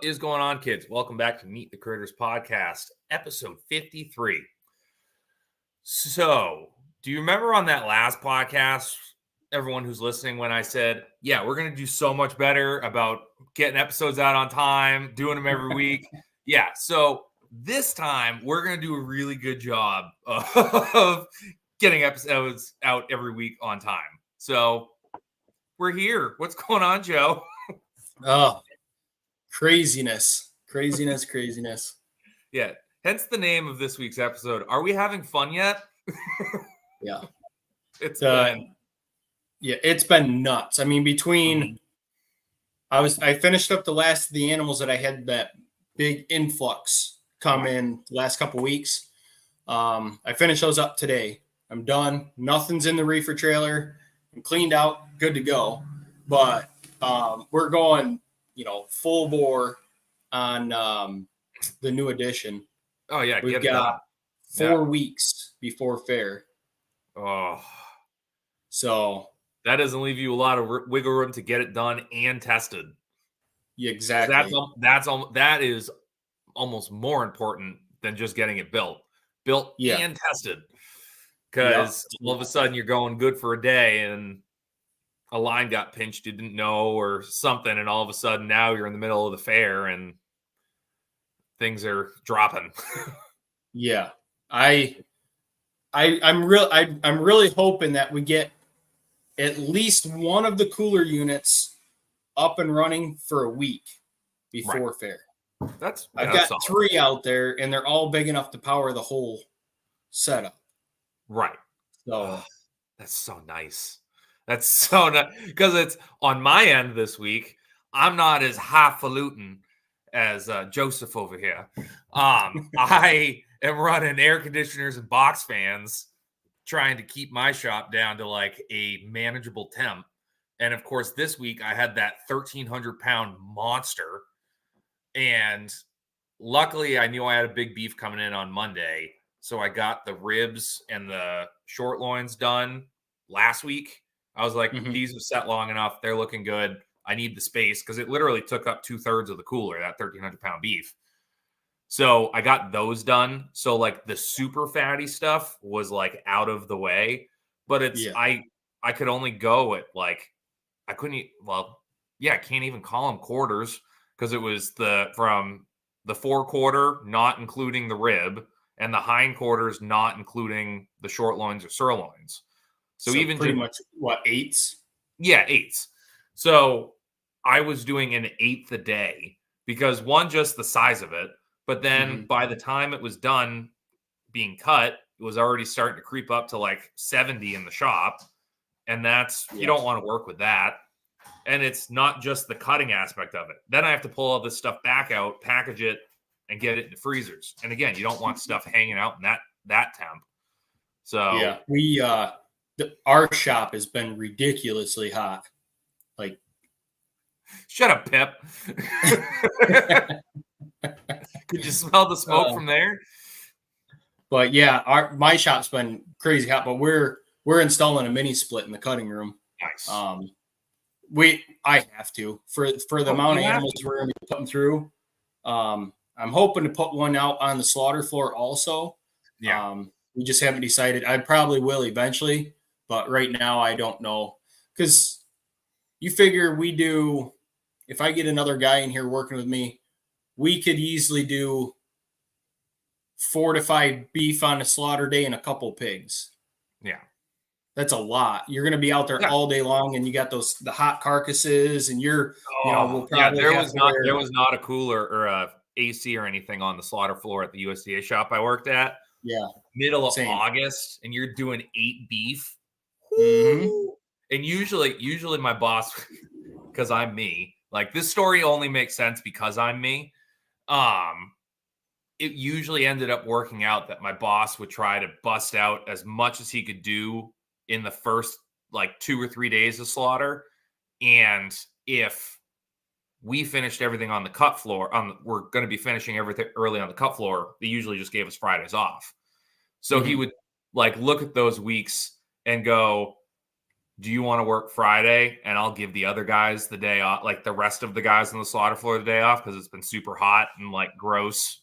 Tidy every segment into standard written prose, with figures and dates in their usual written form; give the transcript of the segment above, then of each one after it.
is going on, kids? Welcome back to Meet the Critters podcast, episode 53. So, do you remember on that last podcast, everyone who's listening, when I said, yeah, we're going to do so much better about getting episodes out on time, doing them every week? Yeah, so this time we're going to do a really good job of getting episodes out every week on time. So, we're here. What's going on, Joe? Oh, craziness. Yeah. Hence the name of this week's episode. Are we having fun yet? Yeah. It's been nuts. I mean, I finished up the last of the animals that I had that big influx come in the last couple weeks. I finished those up today. I'm done. Nothing's in the reefer trailer. I'm cleaned out, good to go. But we're going, full bore on the new edition. Oh yeah, we've got 4 weeks before fair. Oh, so that doesn't leave you a lot of wiggle room to get it done and tested. Yeah, exactly. That is almost more important than just getting it built and tested. Because all of a sudden you're going good for a day and a line got pinched, you didn't know, or something, and all of a sudden now you're in the middle of the fair and things are dropping. Yeah. I'm really hoping that we get at least one of the cooler units up and running for a week before fair. I've got solid. 3 out there, and they're all big enough to power the whole setup. Right. So that's so nice. That's so nice because it's on my end this week. I'm not as highfalutin as Joseph over here. I am running air conditioners and box fans, trying to keep my shop down to like a manageable temp. And of course, this week I had that 1,300-pound monster. And luckily, I knew I had a big beef coming in on Monday. So I got the ribs and the short loins done last week. I was like, these have set long enough. They're looking good. I need the space because it literally took up 2/3 of the cooler, that 1,300-pound beef. So I got those done. So like the super fatty stuff was like out of the way, but I could only go at like, I can't even call them quarters because it was from the forequarter, not including the rib, and the hindquarters, not including the short loins or sirloins. So even pretty much what, 8s? Yeah, 8s. So I was doing an 1/8 a day because just the size of it. But then by the time it was done being cut, it was already starting to creep up to like 70 in the shop. And you don't want to work with that. And it's not just the cutting aspect of it. Then I have to pull all this stuff back out, package it, and get it into freezers. And again, you don't want stuff hanging out in that temp. So yeah, our shop has been ridiculously hot. Like, shut up, Pip. Could you smell the smoke from there? But yeah, my shop's been crazy hot. But we're installing a mini split in the cutting room. Nice. I have to for the amount of animals we're going to be putting through. I'm hoping to put one out on the slaughter floor also. Yeah. We just haven't decided. I probably will eventually, but right now I don't know. Because you figure if I get another guy in here working with me, we could easily do 4 to 5 beef on a slaughter day and a couple pigs. Yeah. That's a lot. You're going to be out there all day long, and you got the hot carcasses, and we'll probably there was not a cooler or a AC or anything on the slaughter floor at the USDA shop I worked at. Yeah. Middle of August, and you're doing 8 beef. And usually my boss, because I'm me, like this story only makes sense because I'm me. It usually ended up working out that my boss would try to bust out as much as he could do in the first like 2 or 3 days of slaughter. And if we finished everything on the cut floor, we're going to be finishing everything early on the cut floor, they usually just gave us Fridays off. So he would like look at those weeks and go, do you want to work Friday? And I'll give the other guys the day off, like the rest of the guys on the slaughter floor the day off because it's been super hot and like gross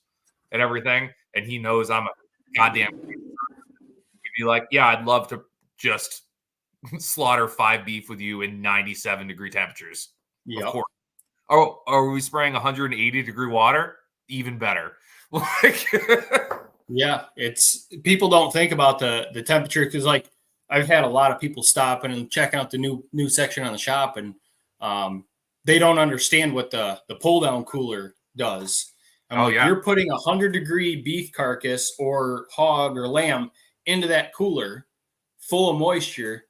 and everything. And he knows I'm a goddamn. He'd be like, yeah, I'd love to just slaughter 5 beef with you in 97-degree temperatures. Yep. Of course. Oh, are we spraying 180-degree water? Even better. Like, yeah, it's people don't think about the temperature because like I've had a lot of people stopping and checking out the new section on the shop, and they don't understand what the pull down cooler does. You're putting 100-degree beef carcass or hog or lamb into that cooler full of moisture,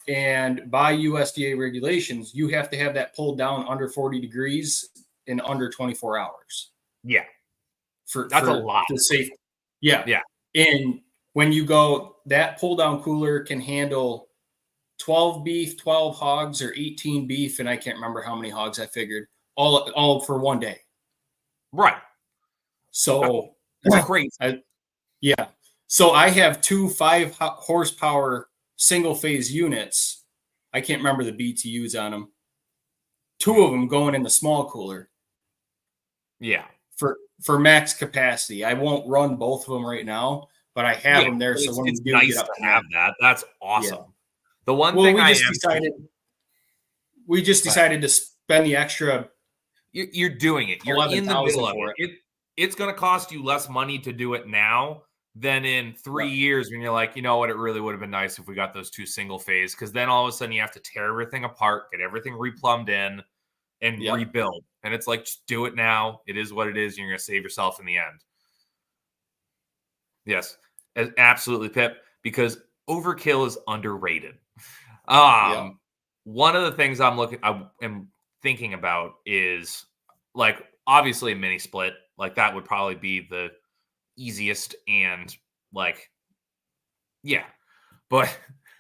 and by USDA regulations, you have to have that pulled down under 40 degrees in under 24 hours. Yeah. That's a lot. The safety. Yeah. Yeah. And when you go, that pull down cooler can handle 12 beef, 12 hogs, or 18 beef. And I can't remember how many hogs I figured all for one day. Right. So it's crazy. Yeah. So I have 2 5-horsepower single phase units. I can't remember the BTUs on them. 2 of them going in the small cooler. Yeah. For max capacity. I won't run both of them right now, but I have them there. So when it's nice to have that. That's awesome. Yeah. The one thing we just decided to spend the extra. You're doing it. You're in the middle of it. It's going to cost you less money to do it now than in 3 years when you're like, you know what, it really would have been nice if we got those 2 single phase, because then all of a sudden you have to tear everything apart, get everything replumbed in, and rebuild. And it's like, just do it now. It is what it is. You're going to save yourself in the end. Yes, absolutely, Pip, because overkill is underrated. One of the things I am thinking about is like, obviously a mini split. Like that would probably be the easiest and like, yeah. But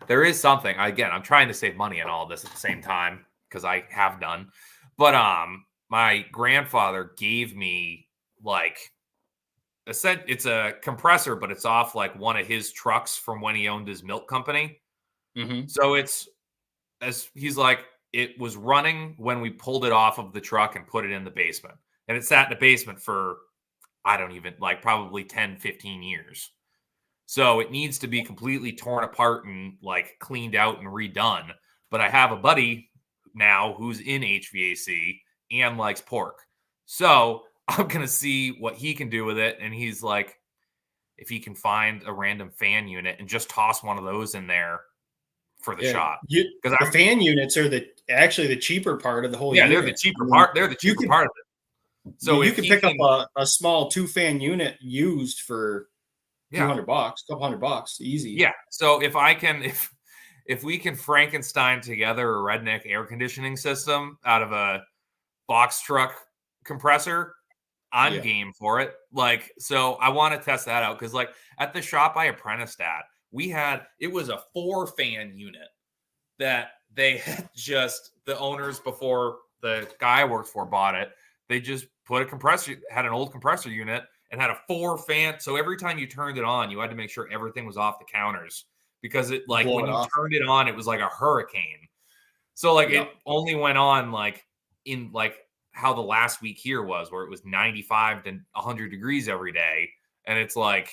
there is something, again, I'm trying to save money on all this at the same time because I have done. But my grandfather gave me like it's a compressor, but it's off like one of his trucks from when he owned his milk company. Mm-hmm. So he's like, it was running when we pulled it off of the truck and put it in the basement. And it sat in the basement for, I don't even like probably 10, 15 years. So it needs to be completely torn apart and like cleaned out and redone. But I have a buddy now who's in HVAC and likes pork. So I'm going to see what he can do with it. And he's like, if he can find a random fan unit and just toss one of those in there for the shop. Because the fan units are actually the cheaper part of the whole unit. They're the cheaper part. They're the cheaper part of it. So you can pick up a small 2-fan unit used for $200, couple $100, easy. Yeah. So if we can Frankenstein together a redneck air conditioning system out of a box truck compressor, I'm game for it. Like, so I want to test that out because like at the shop I apprenticed at, it was a 4-fan unit that they had the owners before the guy I worked for bought it. They just put had an old compressor unit and had a 4-fan. So every time you turned it on, you had to make sure everything was off the counters because it like when you turned it on, it was like a hurricane. So like it only went on like in like how the last week here was, where it was 95 to 100 degrees every day. And it's like,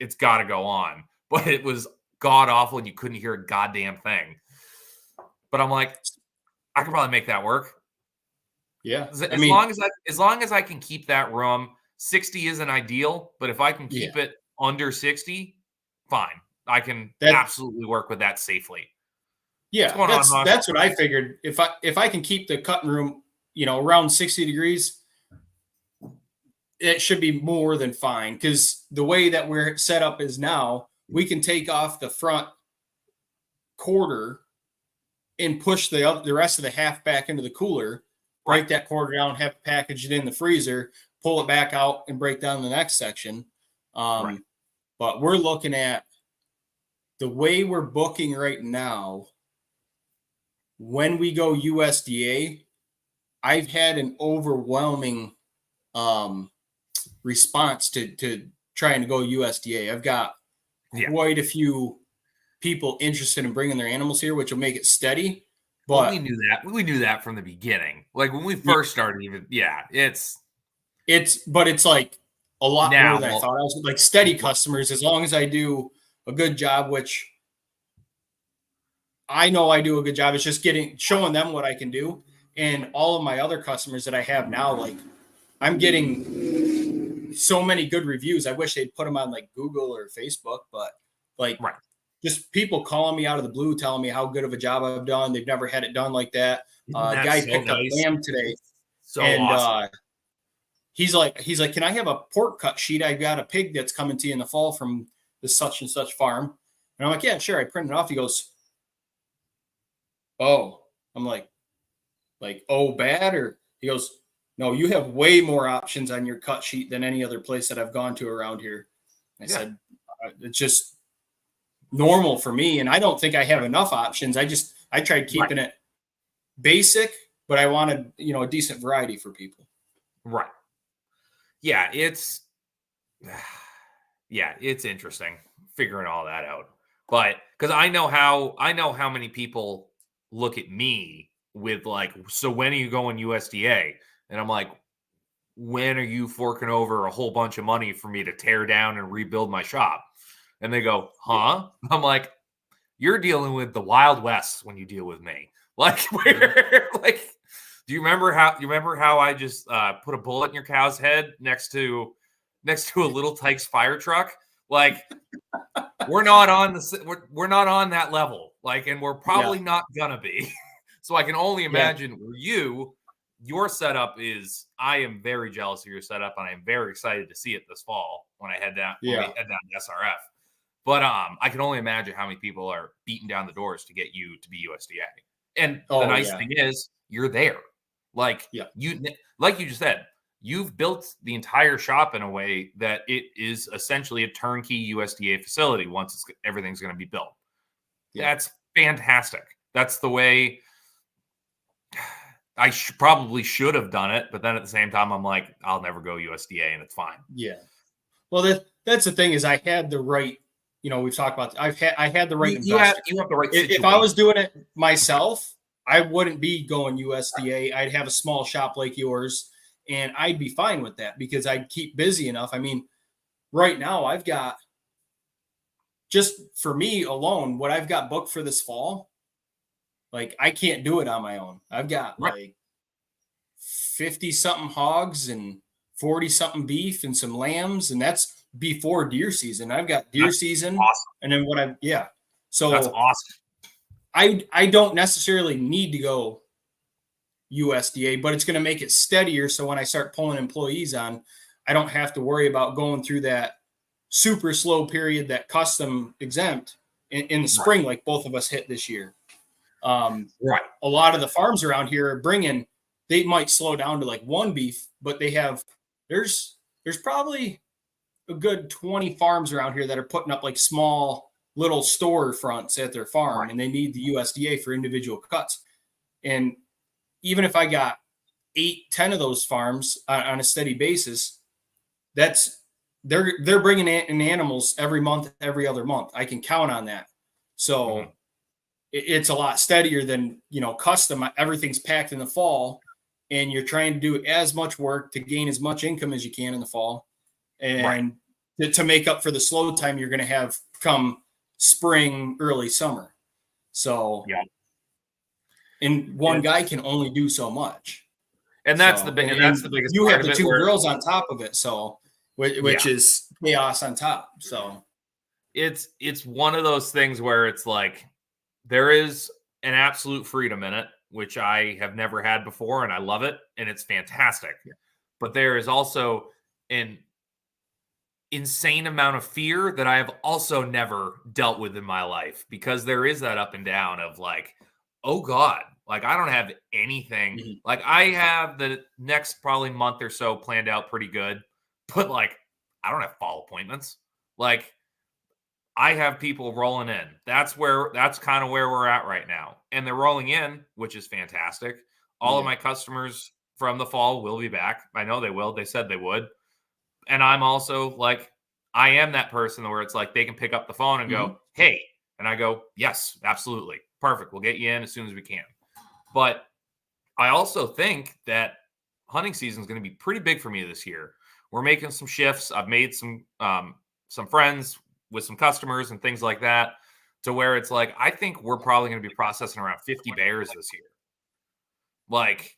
it's got to go on. But it was god awful and you couldn't hear a goddamn thing. But I'm like, I could probably make that work. Yeah. As long as I can keep that room, 60 isn't ideal, but if I can keep it under 60, fine. I can absolutely work with that safely. Yeah, that's what I figured. If I can keep the cutting room, around 60 degrees, it should be more than fine. Because the way that we're set up is now, we can take off the front quarter and push the rest of the half back into the cooler, break that quarter down, have it packaged in the freezer, pull it back out, and break down the next section. But we're looking at the way we're booking right now. When we go USDA, I've had an overwhelming response to trying to go USDA. I've got quite a few people interested in bringing their animals here, which will make it steady. Well, But we knew that. We knew that from the beginning. Like when we first started, even it's like a lot more now. than I thought. I was like steady customers, as long as I do a good job, which I know I do a good job. It's just showing them what I can do. And all of my other customers that I have now, like I'm getting so many good reviews. I wish they'd put them on like Google or Facebook, but like Right. just people calling me out of the blue, telling me how good of a job I've done. They've never had it done like that. Guy So picked up nice. lamb today, So and awesome. he's like, can I have a pork cut sheet? I got a pig that's coming to you in the fall from this such and such farm. And I'm like, yeah, sure. I printed it off. He goes, oh, I'm like, oh, bad? Or he goes, no, you have way more options on your cut sheet than any other place that I've gone to around here. I said, it's just normal for me. And I don't think I have enough options. I tried keeping it basic, but I wanted, a decent variety for people. Right. Yeah, it's interesting figuring all that out. But because I know how many people look at me with like, so when are you going USDA? And I'm like, when are you forking over a whole bunch of money for me to tear down and rebuild my shop? And they go, huh? I'm like, you're dealing with the Wild West when you deal with me. Like, like, do you remember how I just put a bullet in your cow's head next to a little Tykes fire truck? Like, we're not on that level. Like, and we're probably not gonna be. So I can only imagine your setup is. I am very jealous of your setup, and I am very excited to see it this fall when I head down. When we head down to SRF. But I can only imagine how many people are beating down the doors to get you to be USDA. And the nice thing is, you're there. Like you just said, you've built the entire shop in a way that it is essentially a turnkey USDA facility once everything's going to be built. Yeah. That's fantastic. That's the way I probably should have done it. But then at the same time, I'm like, I'll never go USDA and it's fine. Yeah. Well, that's the thing is I had the right, we've talked about, I had the right investor. You have the right situation. If I was doing it myself, I wouldn't be going USDA. I'd have a small shop like yours, and I'd be fine with that because I'd keep busy enough. I mean, right now I've got, just for me alone, what I've got booked for this fall, like I can't do it on my own. I've got like 50 something hogs and 40 something beef and some lambs, and that's before deer season. I've got deer season, awesome. And then so that's awesome. I don't necessarily need to go USDA, but it's going to make it steadier. So when I start pulling employees on, I don't have to worry about going through that super slow period that custom exempt in the spring, like both of us hit this year. A lot of the farms around here are they might slow down to like one beef, but there's probably a good 20 farms around here that are putting up like small little store fronts at their farm, and they need the USDA for individual cuts. And even if I got 8-10 of those farms on a steady basis, they're bringing in animals every month, every other month. I can count on that. So it's a lot steadier than, custom. Everything's packed in the fall, and you're trying to do as much work to gain as much income as you can in the fall, and to make up for the slow time you're going to have come spring, early summer. So, and one guy can only do so much. And that's the biggest. You have the two girls on top of it, so which is chaos on top. So it's one of those things where it's like there is an absolute freedom in it, which I have never had before, and I love it, and it's fantastic. Yeah. But there is also an insane amount of fear that I have also never dealt with in my life, because there is that up and down of like, oh God, like I don't have anything. Mm-hmm. Like I have the next probably month or so planned out pretty good, but like I don't have fall appointments. Like I have people rolling in. That's kind of where we're at right now. And they're rolling in, which is fantastic. All of my customers from the fall will be back. I know they will. They said they would. And I'm also like, I am that person where it's like they can pick up the phone and go, hey, And I go, yes, absolutely. Perfect. We'll get you in as soon as we can. But I also think that hunting season is going to be pretty big for me this year. We're making some shifts. I've made some friends with some customers and things like that, to where it's like, I think we're probably going to be processing around 50 bears this year. Like,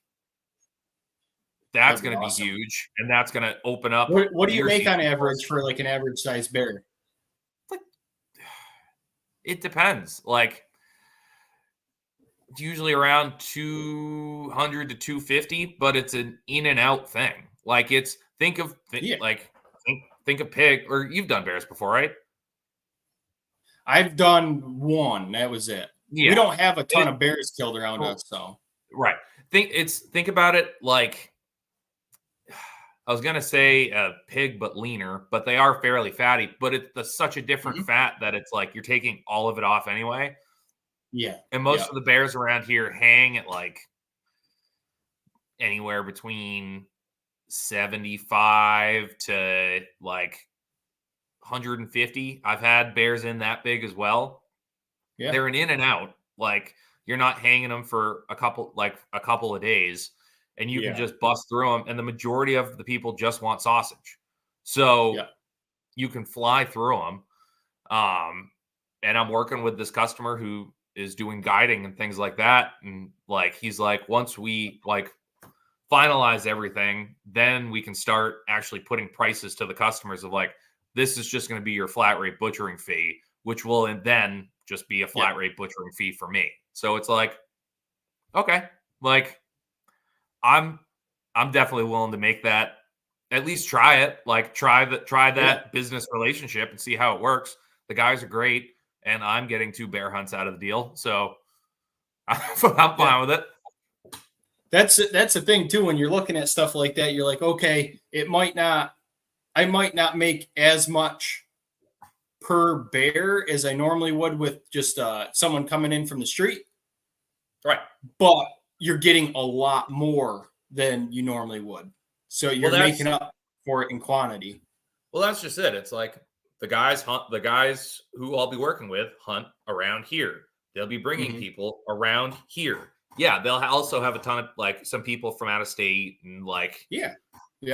that's going to be huge, and that's going to open up. What do you make on average for like an average size bear? Like, it depends. Like, it's usually around 200 to 250, but it's an in and out thing. Like, it's think of pig, or you've done bears before, right? I've done one. That was it. Yeah. We don't have a ton of bears killed around us, so right. Think about it like, I was gonna say a pig, but leaner, but they are fairly fatty. But it's such a different fat that it's like you're taking all of it off anyway. Yeah. And most of the bears around here hang at like anywhere between 75 to like 150. I've had bears in that big as well. Yeah. They're an in and out. Like, you're not hanging them for a couple of days, and you can just bust through them. And the majority of the people just want sausage. So you can fly through them. And I'm working with this customer who is doing guiding and things like that. And like, he's like, once we like finalize everything, then we can start actually putting prices to the customers of like, this is just going to be your flat rate butchering fee, which will then just be a flat rate butchering fee for me. So it's like, okay, like I'm definitely willing to make that, at least try it, like try that business relationship and see how it works. The guys are great, and I'm getting 2 bear hunts out of the deal. So I'm fine with it. That's the thing too. When you're looking at stuff like that, you're like, okay, I might not make as much per bear as I normally would with just someone coming in from the street. Right. But you're getting a lot more than you normally would. So you're making up for it in quantity. Well, that's just it. It's like the guys who I'll be working with hunt around here. They'll be bringing people around here. Yeah, they'll also have a ton of like some people from out of state and like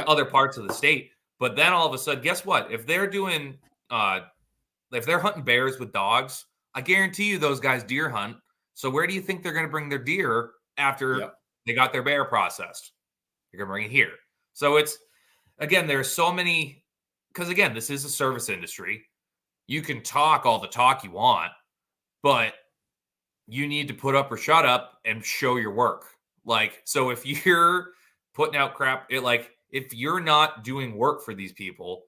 other parts of the state. But then all of a sudden, guess what? If they're doing if they're hunting bears with dogs, I guarantee you those guys deer hunt. So where do you think they're going to bring their deer after they got their bear processed? They're going to bring it here. So it's, again, there's so many, because again, this is a service industry. You can talk all the talk you want, but you need to put up or shut up and show your work. Like, so if you're putting out crap, if you're not doing work for these people,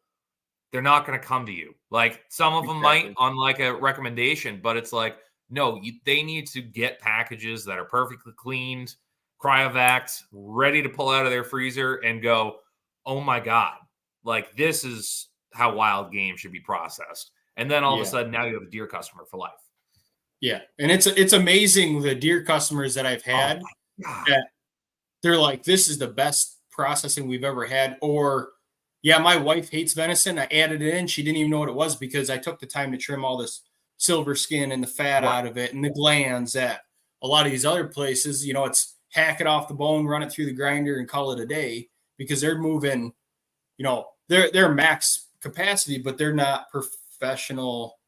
they're not going to come to you. Like, some of them might on like a recommendation, but it's like, no, they need to get packages that are perfectly cleaned, cryovac, ready to pull out of their freezer and go, oh my God, like this is how wild game should be processed. And then all of a sudden now you have a deer customer for life. Yeah. And it's amazing the deer customers that I've had that they're like, this is the best processing we've ever had. Or, yeah, my wife hates venison. I added it in. She didn't even know what it was because I took the time to trim all this silver skin and the fat out of it and the glands at a lot of these other places. You know, it's hack it off the bone, run it through the grinder and call it a day because they're moving, you know, they're max capacity, but they're not professional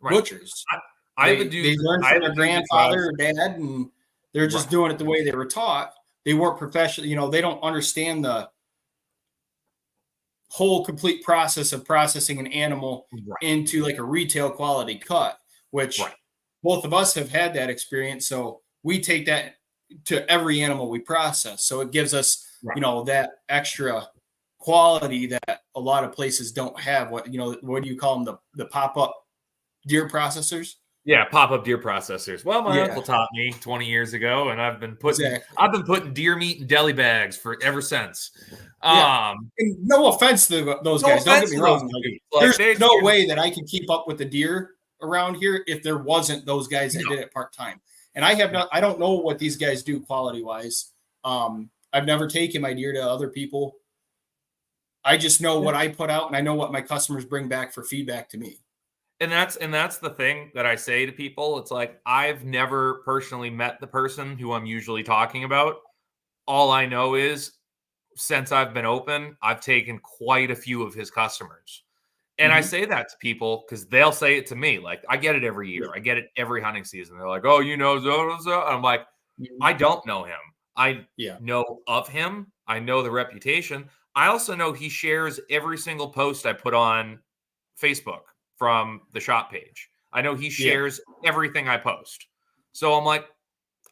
butchers. They learned from their grandfather or dad, and they're just doing it the way they were taught. They weren't professional. You know, they don't understand the whole complete process of processing an animal into like a retail quality cut, which both of us have had that experience. So we take that to every animal we process. So it gives us, you know, that extra quality that a lot of places don't have. What do you call them? The pop-up deer processors? Yeah, pop-up deer processors. Well, my uncle taught me 20 years ago, and I've been putting deer meat in deli bags for ever since. And no offense to those guys. Don't get me wrong. There's no way that I can keep up with the deer around here if there wasn't those guys that did it part-time. And I don't know what these guys do quality-wise. I've never taken my deer to other people. I just know what I put out, and I know what my customers bring back for feedback to me. that's the thing that I say to people. It's like, I've never personally met the person who I'm usually talking about. All I know is, since I've been open, I've taken quite a few of his customers. And I say that to people because they'll say it to me. Like, I get it every year. I get it every hunting season. They're like, "Oh, you know, so." I'm like, I don't know him. I know of him. I know the reputation. I also know he shares every single post I put on Facebook from the shop page. I know he shares everything I post. So I'm like,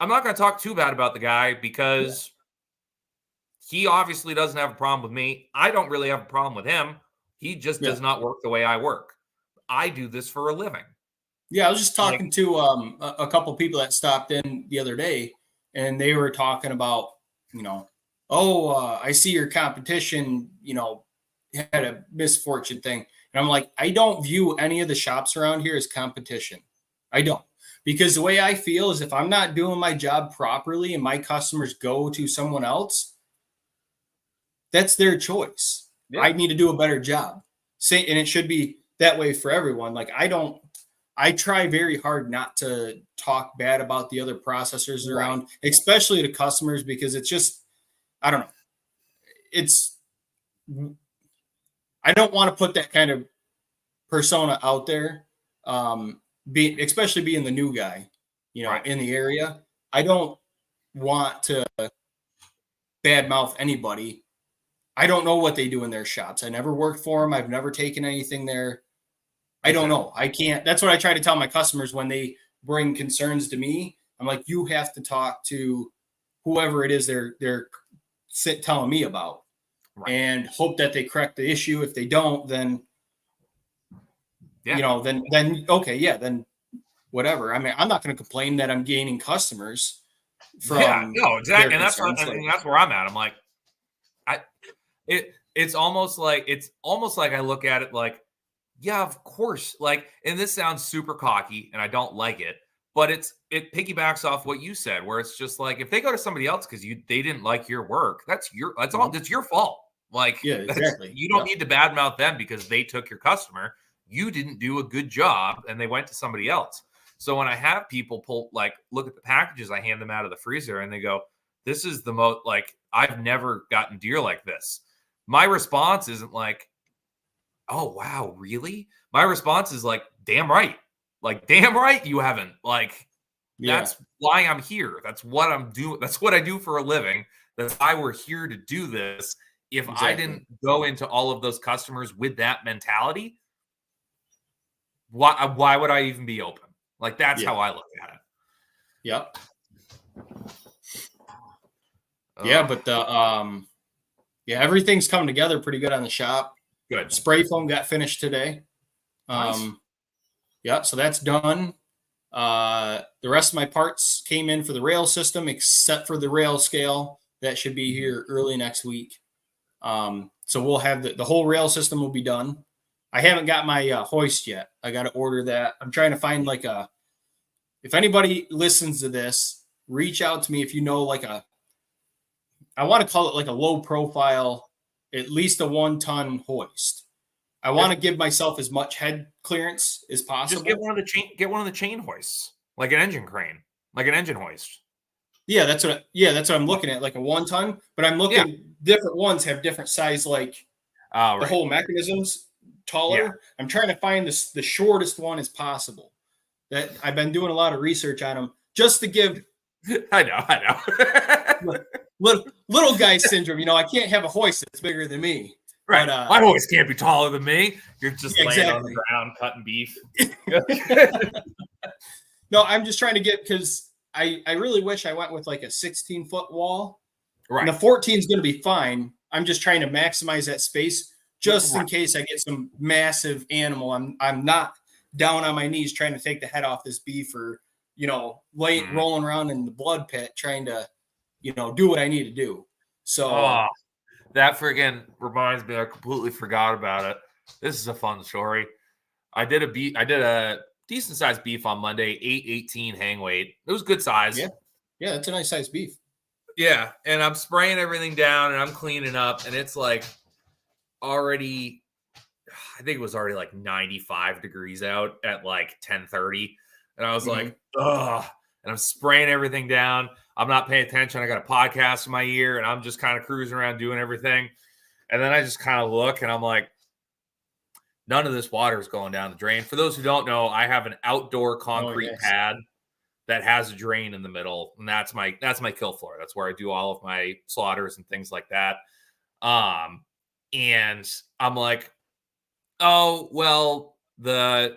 I'm not going to talk too bad about the guy because he obviously doesn't have a problem with me. I don't really have a problem with him. He just does not work the way I work. I do this for a living. Yeah, I was just talking to a couple people that stopped in the other day, and they were talking about, I see your competition, had a misfortune thing. And I'm like, I don't view any of the shops around here as competition. I don't. Because the way I feel is if I'm not doing my job properly and my customers go to someone else, that's their choice. Yeah. I need to do a better job. And it should be that way for everyone. Like, I try very hard not to talk bad about the other processors around, especially to customers, because it's just, I don't know. I don't want to put that kind of persona out there, especially being the new guy, in the area. I don't want to badmouth anybody. I don't know what they do in their shops. I never worked for them. I've never taken anything there. I don't know. I can't. That's what I try to tell my customers when they bring concerns to me. I'm like, you have to talk to whoever it is they're telling me about, and hope that they correct the issue. If they don't, then then okay, then whatever. I mean, I'm not going to complain that I'm gaining customers from exactly, and that's where I'm at. I'm like, it's almost like I look at it like, yeah, of course. Like, and this sounds super cocky, and I don't like it, but it piggybacks off what you said, where it's just like, if they go to somebody else because they didn't like your work, that's your fault. Like, exactly. You don't need to badmouth them because they took your customer. You didn't do a good job, and they went to somebody else. So when I have people look at the packages, I hand them out of the freezer, and they go, "This is the most, I've never gotten deer like this." My response isn't like, "Oh, wow, really?" My response is like, "Damn right." Like, damn right you haven't. That's why I'm here. That's what I'm doing. That's what I do for a living. That's why we're here to do this. If I didn't go into all of those customers with that mentality, why would I even be open? Like, that's how I look at it. Yep. Yeah, but everything's coming together pretty good on the shop. Good. Spray foam got finished today. Nice. Yeah, so that's done. The rest of my parts came in for the rail system, except for the rail scale. That should be here early next week. So we'll have the whole rail system will be done. I haven't got my hoist yet. I got to order that. I'm trying to find if anybody listens to this, reach out to me if you know I want to call it like a low profile, at least a 1-ton hoist. I want to give myself as much head clearance as possible. Just get one of the chain hoists, like an engine crane, like an engine hoist. Yeah, that's what I'm looking at, like a 1-ton. But I'm looking different ones have different size, the whole mechanism's taller. Yeah. I'm trying to find the shortest one as possible. That I've been doing a lot of research on them just to give. I know. Little guy syndrome. I can't have a hoist that's bigger than me. Right. But, my hoist can't be taller than me. You're just laying on the ground cutting beef. No, I'm just trying to get, because I really wish I went with a 16-foot wall. Right. And the 14 is going to be fine. I'm just trying to maximize that space just in case I get some massive animal. I'm not down on my knees trying to take the head off this beef or, rolling around in the blood pit trying to, do what I need to do. So that friggin' reminds me, I completely forgot about it. This is a fun story. I did a decent sized beef on Monday, 818 hang weight. It was good size. Yeah, that's a nice sized beef. Yeah, and I'm spraying everything down and I'm cleaning up, and it's already, I think it was already like 95 degrees out at like 10:30. And I was Mhm. like, ugh. And I'm spraying everything down. I'm not paying attention. I got a podcast in my ear and I'm just kind of cruising around doing everything. And then I just kind of look and I'm like, none of this water is going down the drain. For those who don't know, I have an outdoor concrete yes. pad that has a drain in the middle, and that's my kill floor. That's where I do all of my slaughters and things like that. And I'm like, oh well, the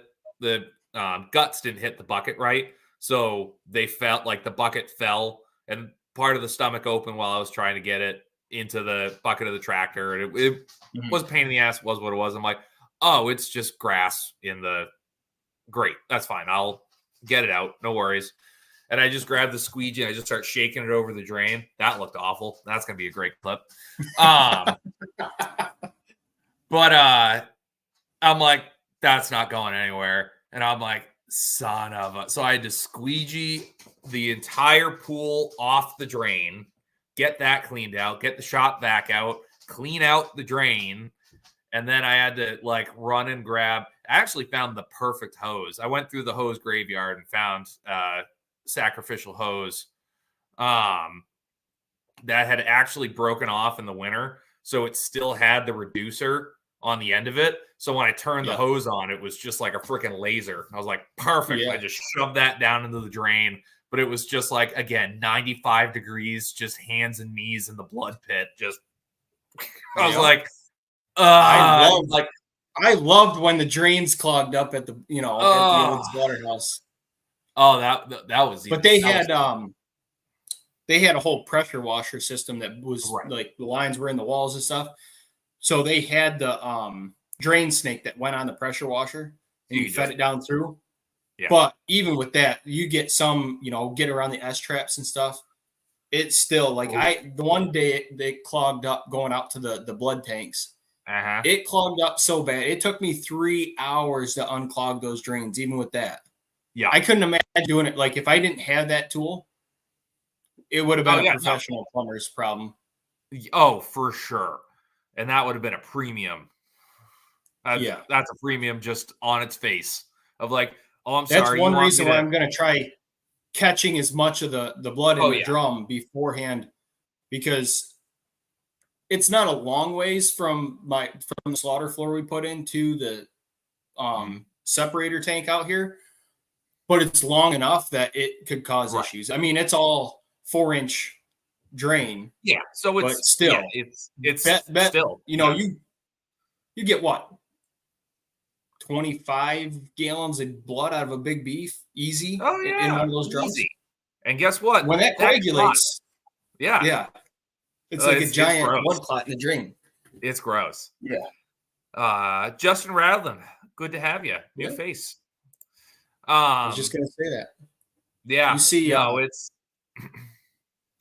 guts didn't hit the bucket right, so they felt like the bucket fell, and part of the stomach opened while I was trying to get it into the bucket of the tractor, and it Mhm. was a pain in the ass. Was what it was. I'm like, oh, it's just grass in the. Great, that's fine. I'll get it out. No worries. And I just grabbed the squeegee and I just start shaking it over the drain. That looked awful. That's gonna be a great clip. But I'm like, that's not going anywhere. And I'm like, son of a. So I had to squeegee the entire pool off the drain, get that cleaned out, get the shop vac out, clean out the drain. And then I had to like run and grab. I actually found the perfect hose. I went through the hose graveyard and found sacrificial hose that had actually broken off in the winter. So it still had the reducer on the end of it. So when I turned the hose on, it was just like a freaking laser. I was like, perfect. I just shoved that down into the drain. But it was just like, again, 95 degrees, just hands and knees in the blood pit. Just, I was like, I loved when the drains clogged up at the, at the old slaughterhouse. Oh, that was. But they had a whole pressure washer system that was like the lines were in the walls and stuff. So they had the drain snake that went on the pressure washer and you fed it down through. Yeah. But even with that, you get some, get around the S traps and stuff. It's still like the one day they clogged up going out to the blood tanks. It clogged up so bad. It took me 3 hours to unclog those drains, even with that. Yeah. I couldn't imagine doing it. Like if I didn't have that tool, it would have been a professional plumber's problem. Oh, for sure. And that would have been a premium. That's a premium just on its face of like, oh, I'm sorry. That's one reason why I'm going to try catching as much of the blood in the drum beforehand, because it's not a long ways from the slaughter floor we put into the separator tank out here, but it's long enough that it could cause issues. I mean, it's all 4-inch drain. Yeah. So it's still, it's still, you get what? 25 gallons of blood out of a big beef, easy. Oh yeah, in one of those drums. Easy. And guess what? When that coagulates, yeah, it's like a giant blood clot in the drain. It's gross. Yeah. Justin Radlin, good to have you. New face. I was just gonna say that. Yeah. You see, it's.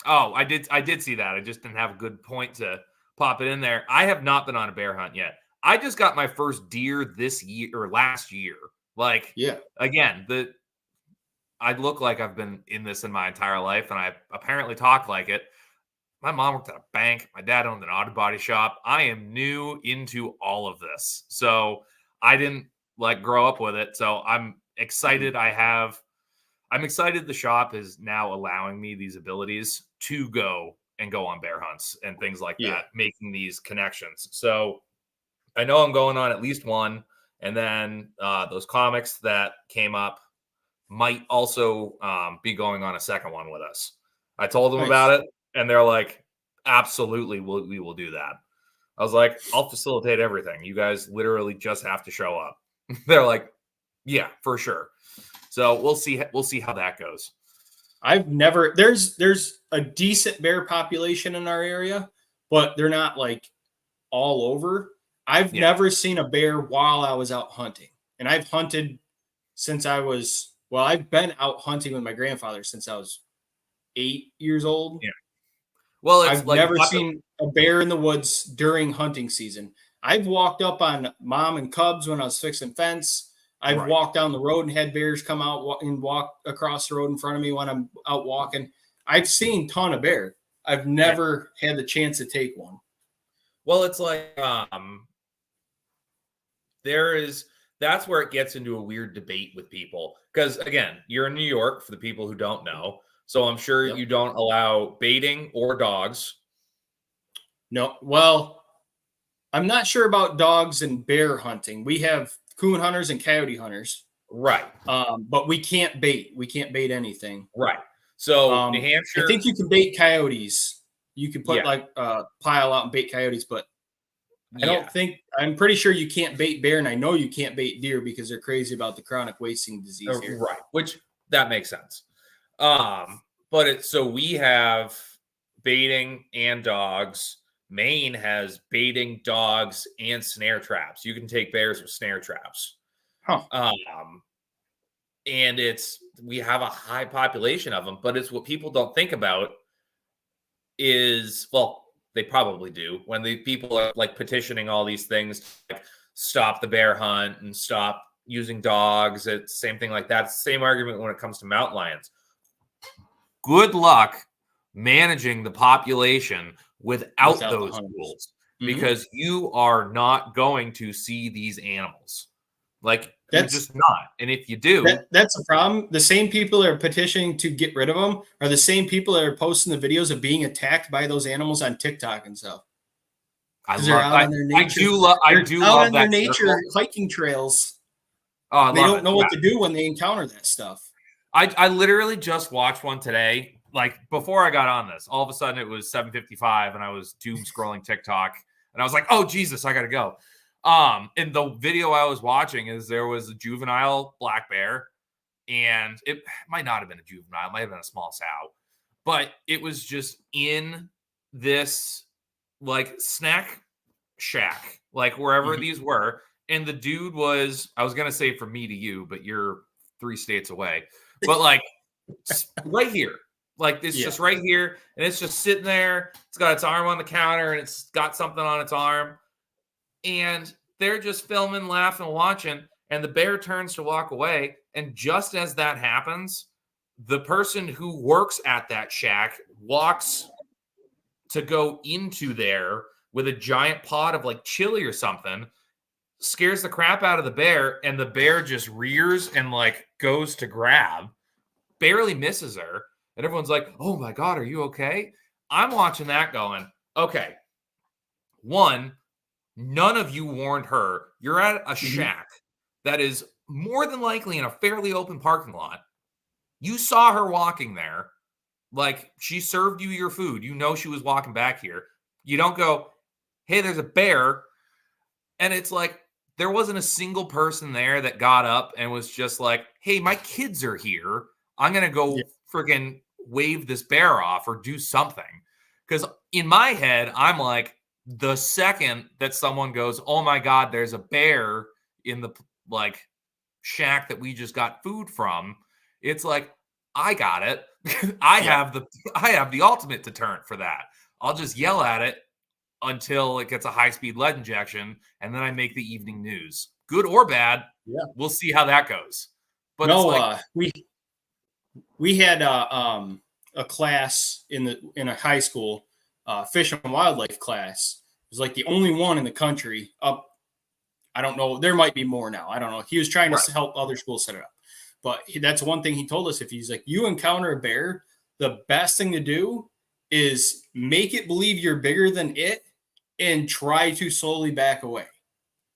Oh, I did see that. I just didn't have a good point to pop it in there. I have not been on a bear hunt yet. I just got my first deer this year or last year. Like, again, I look like I've been in this in my entire life, and I apparently talk like it. My mom worked at a bank. My dad owned an auto body shop. I am new into all of this. So I didn't grow up with it. So I'm excited. I'm excited the shop is now allowing me these abilities to go on bear hunts and things like that, making these connections. So I know I'm going on at least one. And then those comics that came up might also be going on a second one with us. I told them about it, and they're like, absolutely, we will do that. I was like, I'll facilitate everything. You guys literally just have to show up. They're like, yeah, for sure. So we'll see how that goes. There's a decent bear population in our area, but they're not like all over. I've never seen a bear while I was out hunting. And I've hunted since I've been out hunting with my grandfather since I was 8 years old. Yeah. Well, I've never seen a bear in the woods during hunting season. I've walked up on mom and cubs when I was fixing fence. I've walked down the road and had bears come out and walk across the road in front of me when I'm out walking. I've seen a ton of bear. I've never had the chance to take one. Well, it's like That's where it gets into a weird debate with people. Because again, you're in New York, for the people who don't know. So I'm sure Yep. you don't allow baiting or dogs. No. Well, I'm not sure about dogs and bear hunting. We have coon hunters and coyote hunters. Right. But we can't bait. We can't bait anything. Right. So New I Hampshire. think you can bait coyotes. You can put Yeah. like a pile out and bait coyotes, but I Yeah. don't think, I'm pretty sure you can't bait bear, and I know you can't bait deer because they're crazy about the chronic wasting disease here. Right. Which that makes sense. But so we have baiting and dogs. Maine has baiting, dogs, and snare traps. You can take bears with snare traps. Huh. And we have a high population of them, but it's what people don't think about is, well, they probably do when the people are like petitioning all these things to like stop the bear hunt and stop using dogs. It's the same thing like that. It's the same argument when it comes to mountain lions. Good luck managing the population without those rules, because you are not going to see these animals. Like, you're just not. And if you do, that's a problem. The same people that are petitioning to get rid of them are the same people that are posting the videos of being attacked by those animals on TikTok and stuff. I do love that nature hiking trails. Oh, they don't know what to do when they encounter that stuff. I literally just watched one today. Like, before I got on this, all of a sudden it was 7:55 and I was doom scrolling TikTok and I was like, oh Jesus, I gotta go. And the video I was watching is there was a juvenile black bear, and it might not have been a juvenile, it might have been a small sow, but it was just in this like snack shack, like wherever these were. And the dude was, I was gonna say from me to you, but you're 3 states away, but like right here. Like, it's just right here, and it's just sitting there. It's got its arm on the counter, and it's got something on its arm. And they're just filming, laughing, watching, and the bear turns to walk away. And just as that happens, the person who works at that shack walks to go into there with a giant pot of like chili or something, scares the crap out of the bear, and the bear just rears and like goes to grab, barely misses her. And everyone's like, oh my God, are you okay? I'm watching that going, okay, one, none of you warned her. You're at a shack that is more than likely in a fairly open parking lot. You saw her walking there. Like, she served you your food. You know she was walking back here. You don't go, hey, there's a bear. And it's like, there wasn't a single person there that got up and was just like, hey, my kids are here. I'm going to go freaking wave this bear off or do something. Because in my head, I'm like, the second that someone goes, oh my God, there's a bear in the like shack that we just got food from, it's like, I got it. I have the ultimate deterrent for that. I'll just yell at it until it gets a high-speed lead injection, and then I make the evening news. Good or bad, we'll see how that goes. But no, it's like, we had a class in a high school, fish and wildlife class. It was like the only one in the country up. I don't know. There might be more now. I don't know. He was trying to help other schools set it up. But that's one thing he told us. If he's like, you encounter a bear, the best thing to do is make it believe you're bigger than it and try to slowly back away.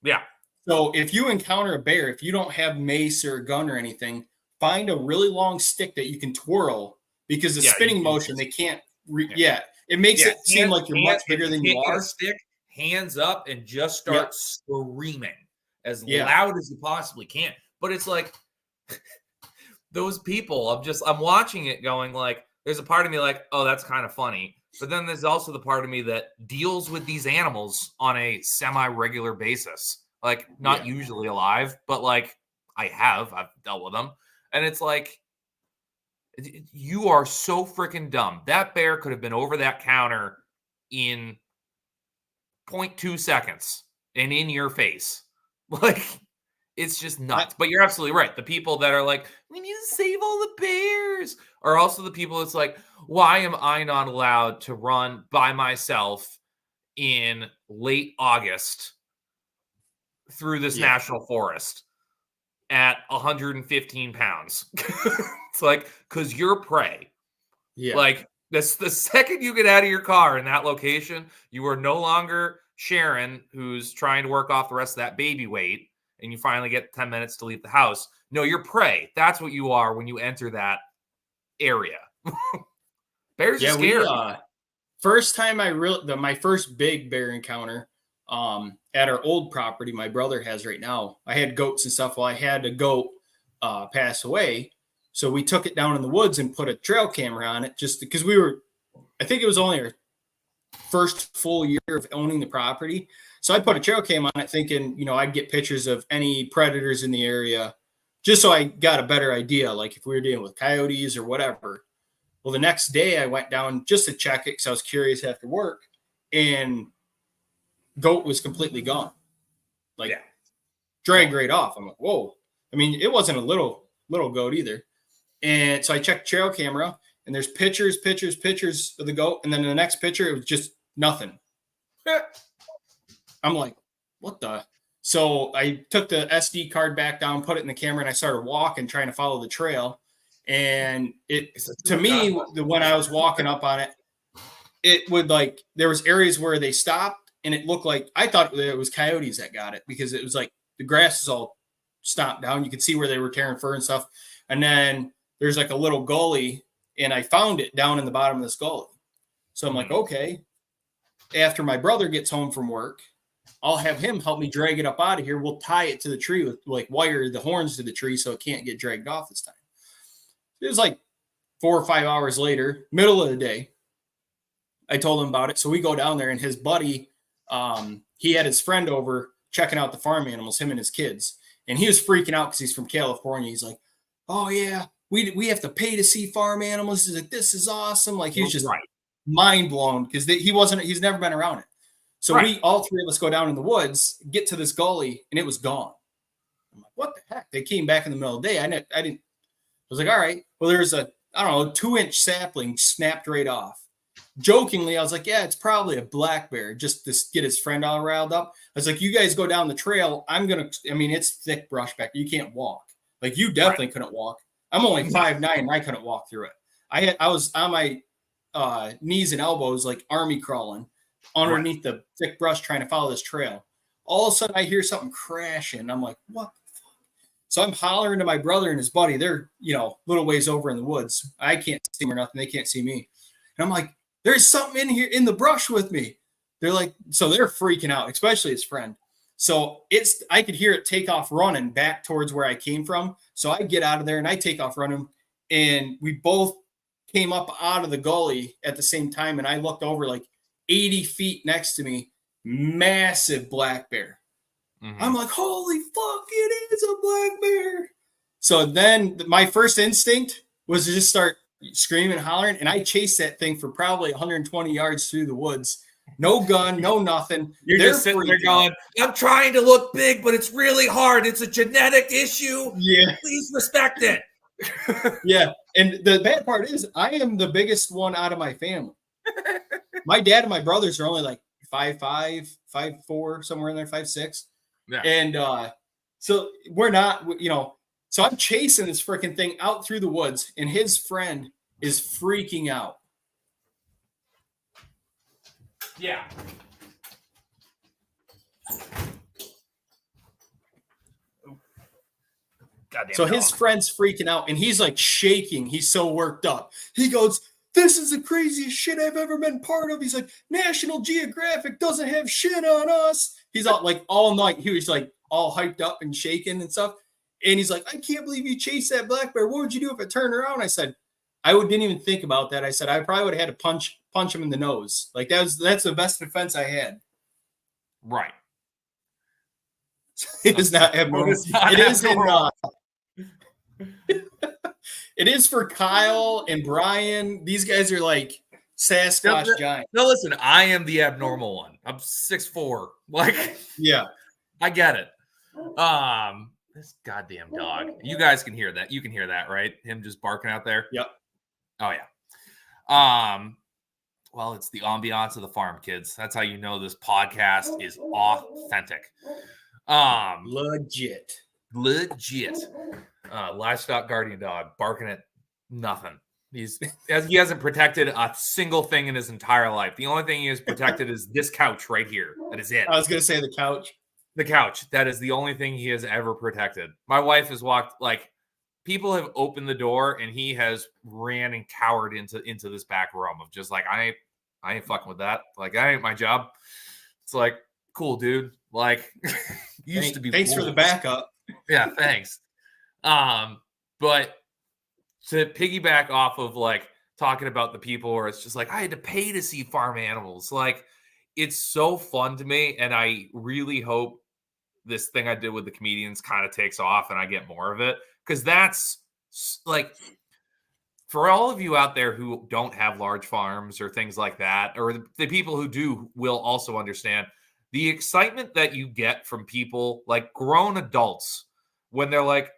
Yeah. So if you encounter a bear, if you don't have mace or a gun or anything, find a really long stick that you can twirl, because the spinning motion, they can't. It makes it seem like you're much bigger than you are. Stick, hands up, and just start screaming as loud as you possibly can. But it's like, those people, I'm watching it going like, there's a part of me like, oh, that's kind of funny. But then there's also the part of me that deals with these animals on a semi-regular basis. Like, not usually alive, but like I've dealt with them. And it's like, you are so freaking dumb. That bear could have been over that counter in 0.2 seconds and in your face. Like, it's just nuts. But you're absolutely right. The people that are like, we need to save all the bears, are also the people that's like, why am I not allowed to run by myself in late August through this national forest at 115 pounds. It's like, because you're prey. Yeah. Like, the second you get out of your car in that location, you are no longer Sharon, who's trying to work off the rest of that baby weight, and you finally get 10 minutes to leave the house. No, you're prey. That's what you are when you enter that area. Bears are scary. First time my first big bear encounter at our old property my brother has right now. I had goats and stuff. Well, I had a goat pass away. So we took it down in the woods and put a trail camera on it just because I think it was only our first full year of owning the property. So I put a trail cam on it thinking, I'd get pictures of any predators in the area just so I got a better idea, like if we were dealing with coyotes or whatever. Well, the next day I went down just to check it because I was curious after work, and goat was completely gone. Dragged right off. I'm like, whoa. I mean, it wasn't a little goat either. And so I checked trail camera, and there's pictures of the goat. And then in the next picture, it was just nothing. I'm like, what the? So I took the SD card back down, put it in the camera, and I started walking, trying to follow the trail. And when I was walking up on it, it would there was areas where they stopped, and it looked like, I thought it was coyotes that got it because it was like the grass is all stomped down. You could see where they were tearing fur and stuff. And then there's like a little gully, and I found it down in the bottom of this gully. So I'm like, okay, after my brother gets home from work, I'll have him help me drag it up out of here. We'll tie it to the tree with wire the horns to the tree so it can't get dragged off this time. It was like 4 or 5 hours later, middle of the day. I told him about it. So we go down there, and his buddy, he had his friend over checking out the farm animals, him and his kids. And he was freaking out because he's from California. He's like, oh, yeah, we have to pay to see farm animals. He's like, this is awesome. Like, he was just mind blown because he's never been around it. So we, all three of us, go down in the woods, get to this gully, and it was gone. I'm like, what the heck? They came back in the middle of the day. I was like, all right. Well, there's a 2-inch sapling snapped right off. Jokingly, I was like, yeah, it's probably a black bear, just to get his friend all riled up. I was like, you guys go down the trail. It's thick brush back. You can't walk. Like, you definitely couldn't walk. I'm only 5'9", and I couldn't walk through it. I was on my knees and elbows, like army crawling underneath the thick brush trying to follow this trail. All of a sudden, I hear something crashing. I'm like, what the fuck? So I'm hollering to my brother and his buddy. They're, little ways over in the woods. I can't see them or nothing. They can't see me. And I'm like, there's something in here in the brush with me. They're like, so they're freaking out, especially his friend. So I could hear it take off running back towards where I came from. So I get out of there and I take off running, and we both came up out of the gully at the same time. And I looked over 80 feet next to me, massive black bear. Mm-hmm. I'm like, holy fuck, it is a black bear. So then my first instinct was to just start screaming, hollering, and I chased that thing for probably 120 yards through the woods. No gun, no nothing. You're just sitting there going, I'm trying to look big, but it's really hard. It's a genetic issue. Yeah. Please respect it. Yeah. And the bad part is I am the biggest one out of my family. My dad and my brothers are only 5'5", 5'4", somewhere in there, 5'6". Yeah. And so we're not, so I'm chasing this freaking thing out through the woods, and his friend is freaking out. Yeah. So his friend's freaking out, and he's shaking. He's so worked up. He goes, this is the craziest shit I've ever been part of. He's like, National Geographic doesn't have shit on us. He's out all night. He was all hyped up and shaking and stuff. And he's like, I can't believe you chased that black bear. What would you do if it turned around? I said, didn't even think about that. I said, I probably would have had to punch him in the nose. That's the best defense I had. Right. It is not abnormal. It is abnormal. It is for Kyle and Brian. These guys are Sasquatch giants. No, listen, I am the abnormal one. I'm 6'4". Yeah, I get it. This goddamn dog. You guys can hear that. You can hear that, right? Him just barking out there. Yep. Oh yeah. Well, it's the ambiance of the farm, kids. That's how you know this podcast is authentic. Legit. Livestock guardian dog barking at nothing. He hasn't protected a single thing in his entire life. The only thing he has protected is this couch right here. That is it. I was gonna say the couch. The couch. That is the only thing he has ever protected. My wife has walked, like, people have opened the door and he has ran and cowered into this back room of just like, I ain't fucking with that. Like, that ain't my job. It's like, cool, dude. Like, used to be. Thanks for the backup. Yeah, thanks. But to piggyback off of like talking about the people where it's just like, I had to pay to see farm animals. Like, it's so fun to me. And I really hope this thing I did with the comedians kind of takes off and I get more of it. Cause that's like, for all of you out there who don't have large farms or things like that, or the people who do will also understand the excitement that you get from people like grown adults when they're like,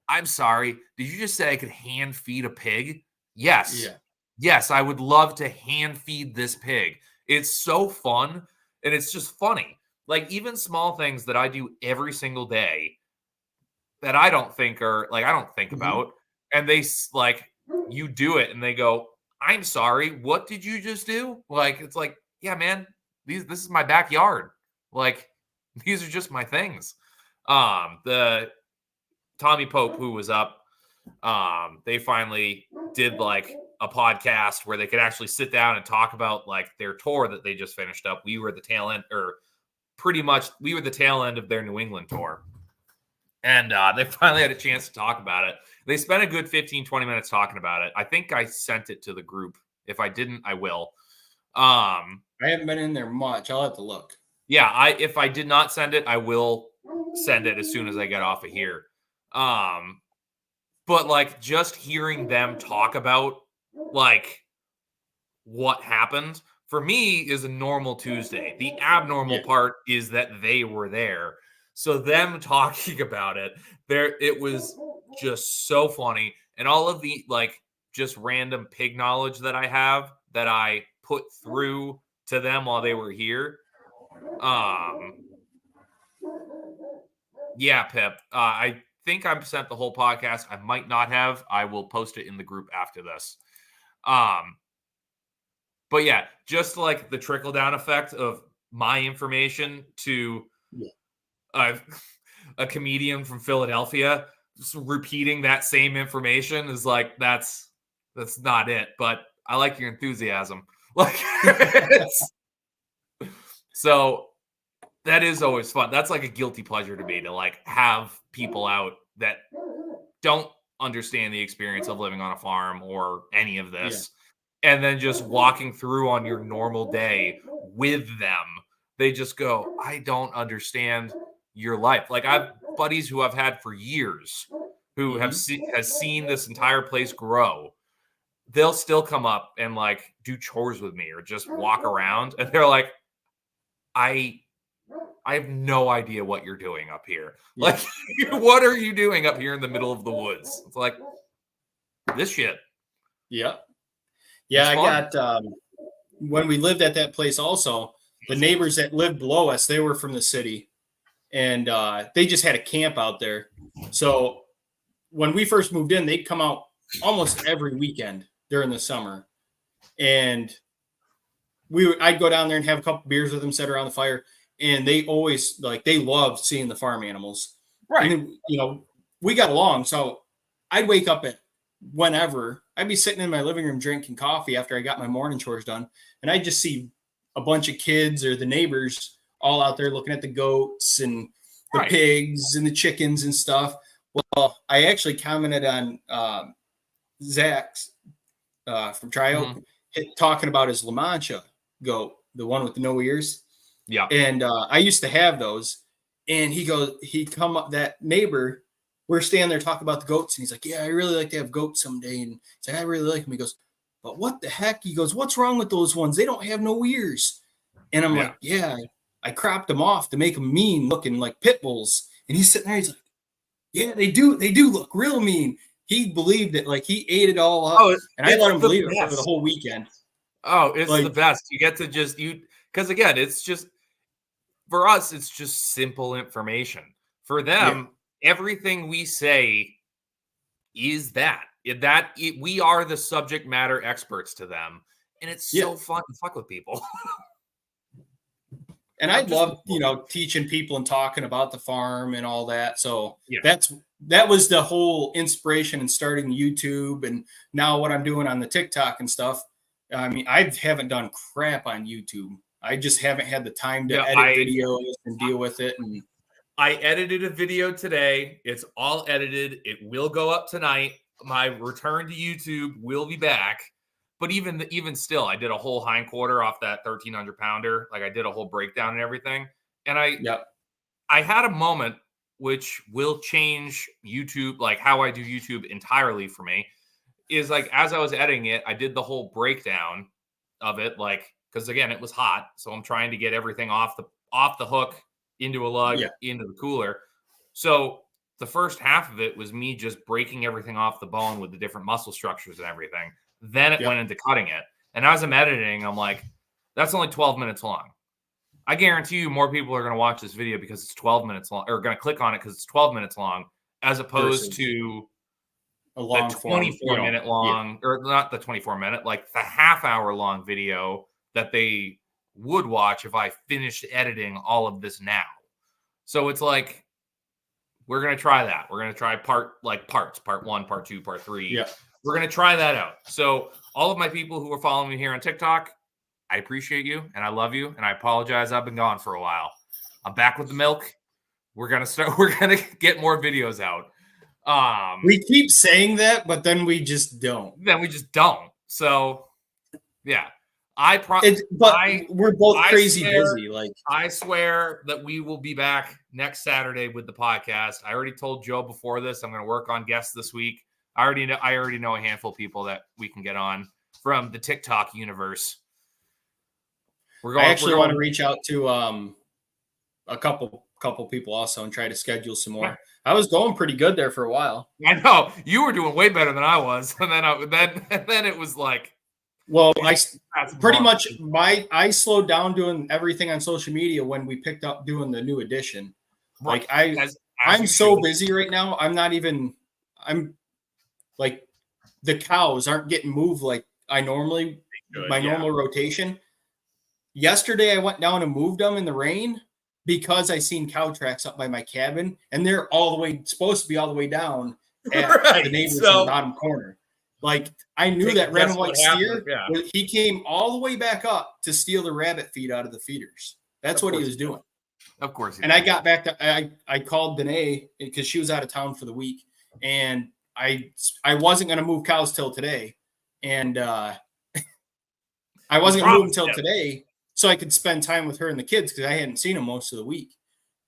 I'm sorry, did you just say I could hand feed a pig? Yes. Yeah. Yes, I would love to hand feed this pig. It's so fun and it's just funny. Like, even small things that I do every single day that I don't think about. And they like, you do it and they go, I'm sorry, what did you just do? Like, it's like, yeah, man, this is my backyard. Like, these are just my things. The Tommy Pope, who was up, they finally did like a podcast where they could actually sit down and talk about like their tour that they just finished up. We were the tail end, or pretty much we were the tail end of their New England tour. And they finally had a chance to talk about it. They spent a good 15, 20 minutes talking about it. I think I sent it to the group. If I didn't, I will. I haven't been in there much. I'll have to look. Yeah, if I did not send it, I will send it as soon as I get off of here. But like, just hearing them talk about like what happened for me is a normal Tuesday. The abnormal part is that they were there. So them talking about it, it was just so funny. And all of the like just random pig knowledge that I have that I put through to them while they were here. Yeah, Pip. I think I've sent the whole podcast. I might not have. I will post it in the group after this. But yeah, just like the trickle down effect of my information to a comedian from Philadelphia just repeating that same information is like, that's not it. But I like your enthusiasm. Like, so that is always fun. That's like a guilty pleasure to me, to like have people out that don't understand the experience of living on a farm or any of this. Yeah. And then just walking through on your normal day with them. They just go, I don't understand your life. Like, I've buddies who I've had for years who has seen this entire place grow. They'll still come up and like do chores with me or just walk around. And they're like, I have no idea what you're doing up here. Yeah. Like, what are you doing up here in the middle of the woods? It's like, this shit. Yeah. Yeah, I got, when we lived at that place also, the neighbors that lived below us, they were from the city. And they just had a camp out there. So when we first moved in, they'd come out almost every weekend during the summer. And I'd go down there and have a couple beers with them, sit around the fire. And they always, like, they loved seeing the farm animals. Right. And then, you know, we got along. So I'd wake up at whenever. I'd be sitting in my living room drinking coffee after I got my morning chores done. And I'd just see a bunch of kids or the neighbors all out there looking at the goats and the pigs and the chickens and stuff. Well, I actually commented on Zach's from Tri-Oak talking about his La Mancha goat, the one with the no ears. Yeah. And I used to have those. And he come up, that neighbor, we're standing there talking about the goats. And he's like, yeah, I really like to have goats someday. And he's like, I really like them. He goes, but what the heck? He goes, what's wrong with those ones? They don't have no ears. And I'm like, yeah, I cropped them off to make them mean looking like pit bulls. And he's sitting there. He's like, yeah, they do look real mean. He believed it. Like, he ate it all up. Oh, and I let him believe it for the whole weekend. Oh, it's like, the best. You get to just, because again, it's just, for us, it's just simple information. For them, everything we say is we are the subject matter experts to them. And it's so fun to fuck with people. And I love, teaching people and talking about the farm and all that. So that was the whole inspiration in starting YouTube. And now what I'm doing on the TikTok and stuff. I mean, I haven't done crap on YouTube. I just haven't had the time to edit videos and deal with it. And I edited a video today. It's all edited. It will go up tonight. My return to YouTube will be back. But even still, I did a whole hindquarter off that 1,300 pounder. Like I did a whole breakdown and everything. And I had a moment which will change YouTube, like how I do YouTube entirely for me, is like as I was editing it, I did the whole breakdown of it, like because again, it was hot, so I'm trying to get everything off the hook into a lug into the cooler. So the first half of it was me just breaking everything off the bone with the different muscle structures and everything. Then it went into cutting it. And as I'm editing, I'm like, that's only 12 minutes long. I guarantee you more people are going to watch this video because it's 12 minutes long, or going to click on it because it's 12 minutes long, as opposed to a long 24-minute long, or not the 24-minute, like the half-hour long video that they would watch if I finished editing all of this now. So it's like, we're going to try that. We're going to try parts, part 1, part 2, part 3. Yeah. We're going to try that out. So all of my people who are following me here on TikTok, I appreciate you and I love you. And I apologize. I've been gone for a while. I'm back with the milk. We're going to get more videos out. We keep saying that, but then we just don't. So yeah, we're both crazy busy. Like I swear that we will be back next Saturday with the podcast. I already told Joe before this, I'm going to work on guests this week. I already know a handful of people that we can get on from the TikTok universe. I actually want to reach out to a couple people also and try to schedule some more. I was going pretty good there for a while. I know you were doing way better than I was, and then it was like, well, I slowed down doing everything on social media when we picked up doing the new edition. Right. Like I'm so busy right now. I'm like the cows aren't getting moved like I normally normal rotation. Yesterday I went down and moved them in the rain because I seen cow tracks up by my cabin and they're supposed to be all the way down at the neighbor's bottom corner. Like I knew that red and white steer, he came all the way back up to steal the rabbit feed out of the feeders. That's what he was doing. Of course. And I got back to, I called Danae because she was out of town for the week and I wasn't going to move cows till today. And I wasn't going to move them till today so I could spend time with her and the kids because I hadn't seen them most of the week.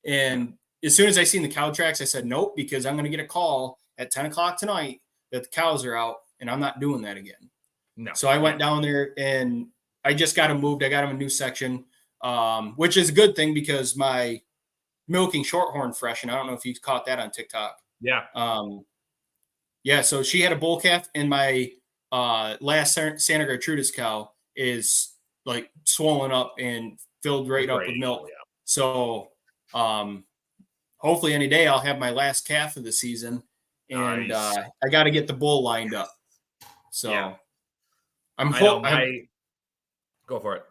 And as soon as I seen the cow tracks, I said, nope, because I'm going to get a call at 10 o'clock tonight that the cows are out and I'm not doing that again. No. So I went down there and I just got them moved. I got them a new section, which is a good thing because my milking shorthorn fresh, and I don't know if you caught that on TikTok. Yeah. So she had a bull calf, and my last Santa Gertrudis cow is like swollen up and filled right up with milk. Yeah. So hopefully any day I'll have my last calf of the season, and nice. I got to get the bull lined up. So go for it.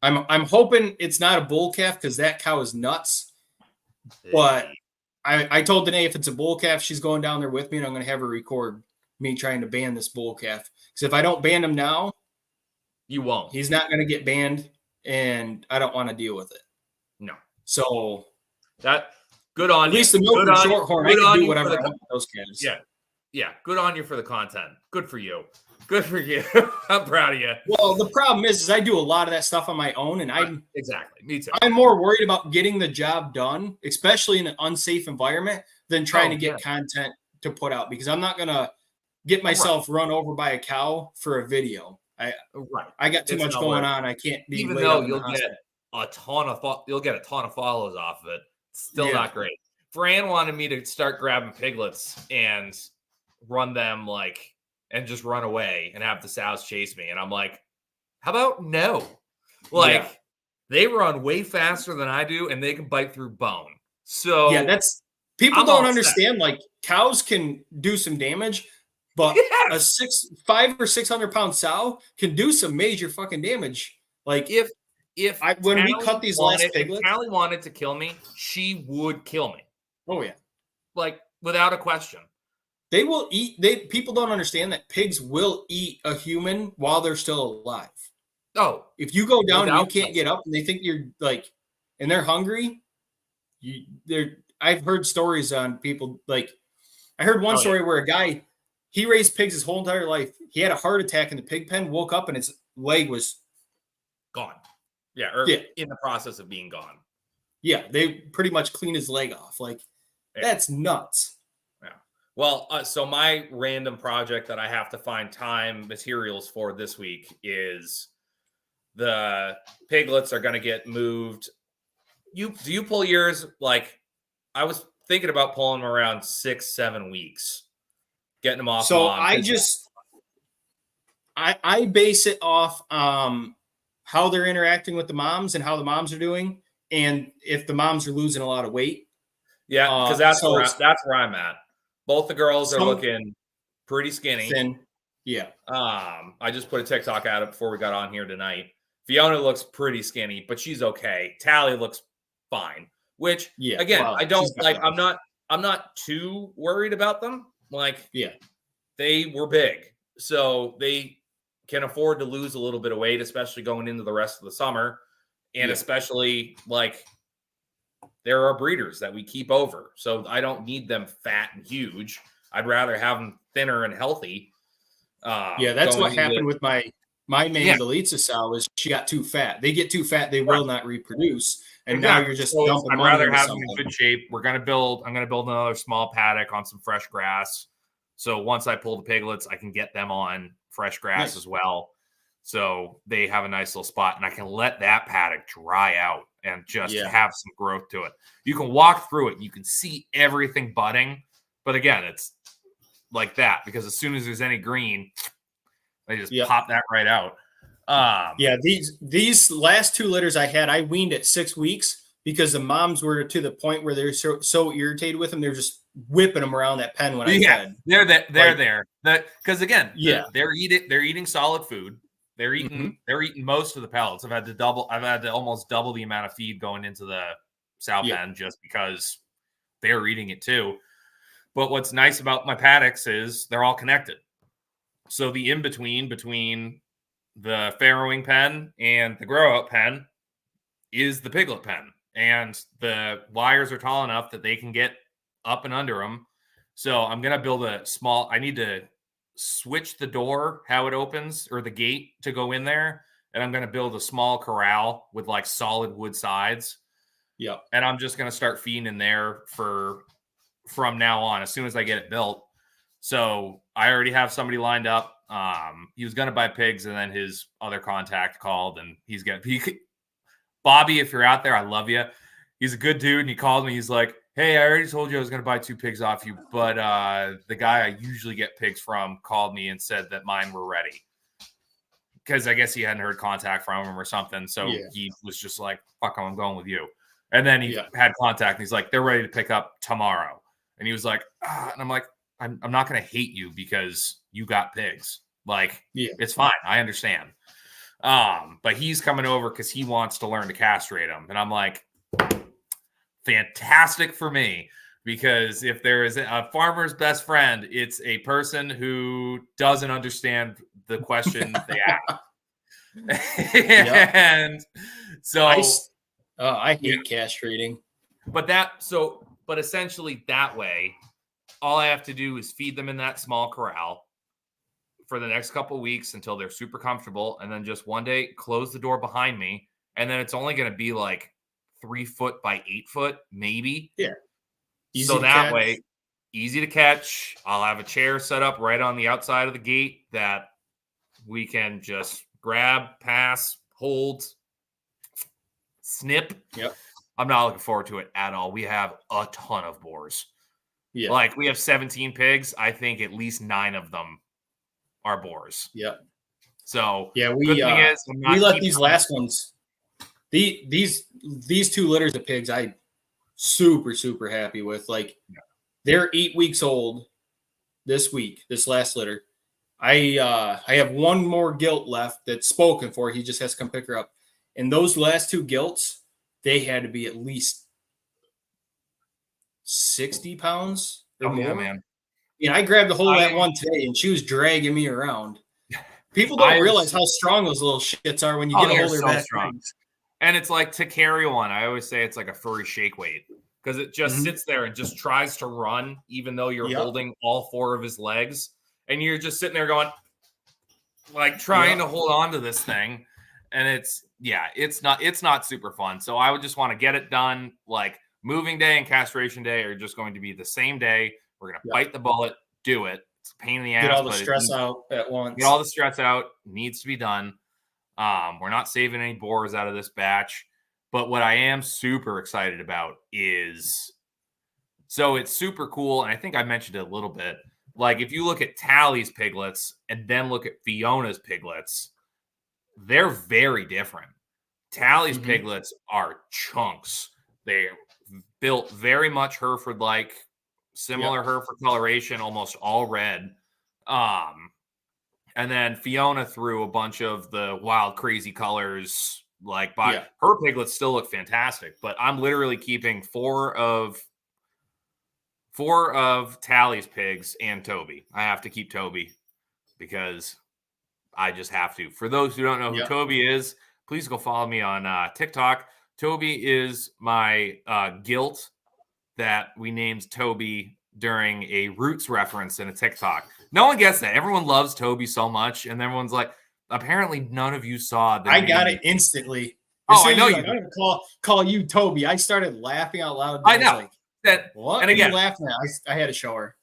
I'm hoping it's not a bull calf because that cow is nuts. But I told Danae if it's a bull calf, she's going down there with me, and I'm going to have her record me trying to ban this bull calf. Because if I don't ban him now, you won't. He's not going to get banned, and I don't want to deal with it. No. So that good on at least the milk and shorthorn, I can do whatever I want with those calves. Yeah. Good on you for the content. Good for you. I'm proud of you. Well, the problem is I do a lot of that stuff on my own, and exactly me too. I'm more worried about getting the job done, especially in an unsafe environment, than trying to get content to put out because I'm not gonna get myself run over by a cow for a video. I got too much going on. I can't be. Even though you'll get a ton of follows off of it. Still not great. Fran wanted me to start grabbing piglets and run them and just run away and have the sows chase me. And I'm like, how about no? They run way faster than I do, and they can bite through bone. So yeah, that's people I'm don't all set. understand. Like cows can do some damage, but a Yes. 500 or 600 pound sow can do some major fucking damage. Like If when we cut these last piglets, Callie wanted to kill me, she would kill me. oh yeah, Like without a question. they will eat. People don't understand that pigs will eat a human while they're still alive. Oh, If you go down and you without can't question. get up, and they think you're like, and they're hungry, I've heard stories on people like. I heard one story where a guy, he raised pigs his whole entire life. He had a heart attack in the pig pen, woke up, and his leg was gone. Yeah, or Yeah. in the process of being gone. Yeah, they pretty much cleaned his leg off. Like, Yeah. that's nuts. Yeah. Well, so my random project that I have to find time materials for this week is the piglets are going to get moved. Do you pull yours? Like, I was thinking about pulling them around 6-7 weeks, getting them off. So mom. I base it off how they're interacting with the moms and how the moms are doing, and if the moms are losing a lot of weight. Yeah, because that's where I'm at. Both the girls are looking pretty skinny. Thin. Yeah. I just put a TikTok at it before we got on here tonight. Fiona looks pretty skinny, but she's okay. Tally looks fine. Which again, I don't like. I'm not too worried about them. Like, they were big, so they can afford to lose a little bit of weight, especially going into the rest of the summer, and especially like there are breeders that we keep over, so I don't need them fat and huge. I'd rather have them thinner and healthy. That's what happened with my main Galitza sow. Is she got too fat? They get too fat, they will not reproduce. And now you're just dumping money. I'd rather have them in good shape. I'm going to build another small paddock on some fresh grass. So once I pull the piglets, I can get them on fresh grass as well. So they have a nice little spot, and I can let that paddock dry out and just have some growth to it. You can walk through it, and you can see everything budding. But again, it's like that because as soon as there's any green, they just pop that right out. These last 2 litters I had, I weaned at 6 weeks because the moms were to the point where they're so irritated with them, they're just whipping them around that pen when I fed. They're there. Because again, they're eating solid food. They're eating most of the pellets. I've had to almost double the amount of feed going into the sow pen just because they're eating it too. But what's nice about my paddocks is they're all connected. So the in-between between the farrowing pen and the grow-out pen is the piglet pen. And the wires are tall enough that they can get up and under them. So I'm going to build I need to switch the door, how it opens, or the gate to go in there. And I'm going to build a small corral with like solid wood sides. Yeah. And I'm just going to start feeding in there from now on, as soon as I get it built. So I already have somebody lined up. He was going to buy pigs, and then his other contact called, and Bobby, if you're out there, I love you. He's a good dude, and he called me. He's like, hey, I already told you I was going to buy 2 pigs off you, but the guy I usually get pigs from called me and said that mine were ready. Because I guess he hadn't heard contact from him or something. So he was just like, fuck, I'm going with you. And then he had contact, and he's like, they're ready to pick up tomorrow. And he was like, and I'm like, I'm not going to hate you because you got pigs. Like, it's fine. I understand. But he's coming over because he wants to learn to castrate them. And I'm like, fantastic for me, because if there is a farmer's best friend, it's a person who doesn't understand the question they ask. And so I hate castrating. But essentially that way, all I have to do is feed them in that small corral for the next couple of weeks until they're super comfortable. And then just one day, close the door behind me. And then it's only going to be like 3 foot by 8 foot, maybe. Yeah. So that way, easy to catch. I'll have a chair set up right on the outside of the gate that we can just grab, pass, hold, snip. Yep. I'm not looking forward to it at all. We have a ton of boars. Yeah. Like, we have 17 pigs. I think at least 9 of them are boars. Yep. So we let these last ones. these 2 litters of pigs, I super happy with. Like, they're 8 weeks old this week, this last litter. I have one more gilt left that's spoken for. He just has to come pick her up. And those last 2 gilts, they had to be at least 60 pounds or more. Yeah, man. Yeah, I grabbed a hold of that one today, and she was dragging me around. People don't realize how strong those little shits are when you get a hold of their back legs. And it's like, to carry one, I always say it's like a furry shake weight, because it just sits there and just tries to run, even though you're holding all 4 of his legs. And you're just sitting there going, like, trying to hold on to this thing. And it's not super fun. So I would just want to get it done. Like, moving day and castration day are just going to be the same day. We're going to bite the bullet, do it. It's a pain in the ass. Get all the stress out at once. Get all the stress out. Needs to be done. We're not saving any boars out of this batch. But what I am super excited about is, so it's super cool. And I think I mentioned it a little bit. Like, if you look at Tally's piglets and then look at Fiona's piglets, they're very different. Tally's piglets are chunks. They're built very much Hereford-like, similar Hereford coloration, almost all red. And then Fiona threw a bunch of the wild, crazy colors. Like, her piglets still look fantastic, but I'm literally keeping 4 of Tally's pigs and Toby. I have to keep Toby because I just have to. For those who don't know who Toby is, please go follow me on TikTok. Toby is my gilt that we named Toby during a Roots reference in a TikTok. No one gets that. Everyone loves Toby so much, and everyone's like, apparently none of you saw that. I got it instantly. I know you. I'm going to call you Toby. I started laughing out loud. I know. Like, what? And again, are you laughing at? I had to show her.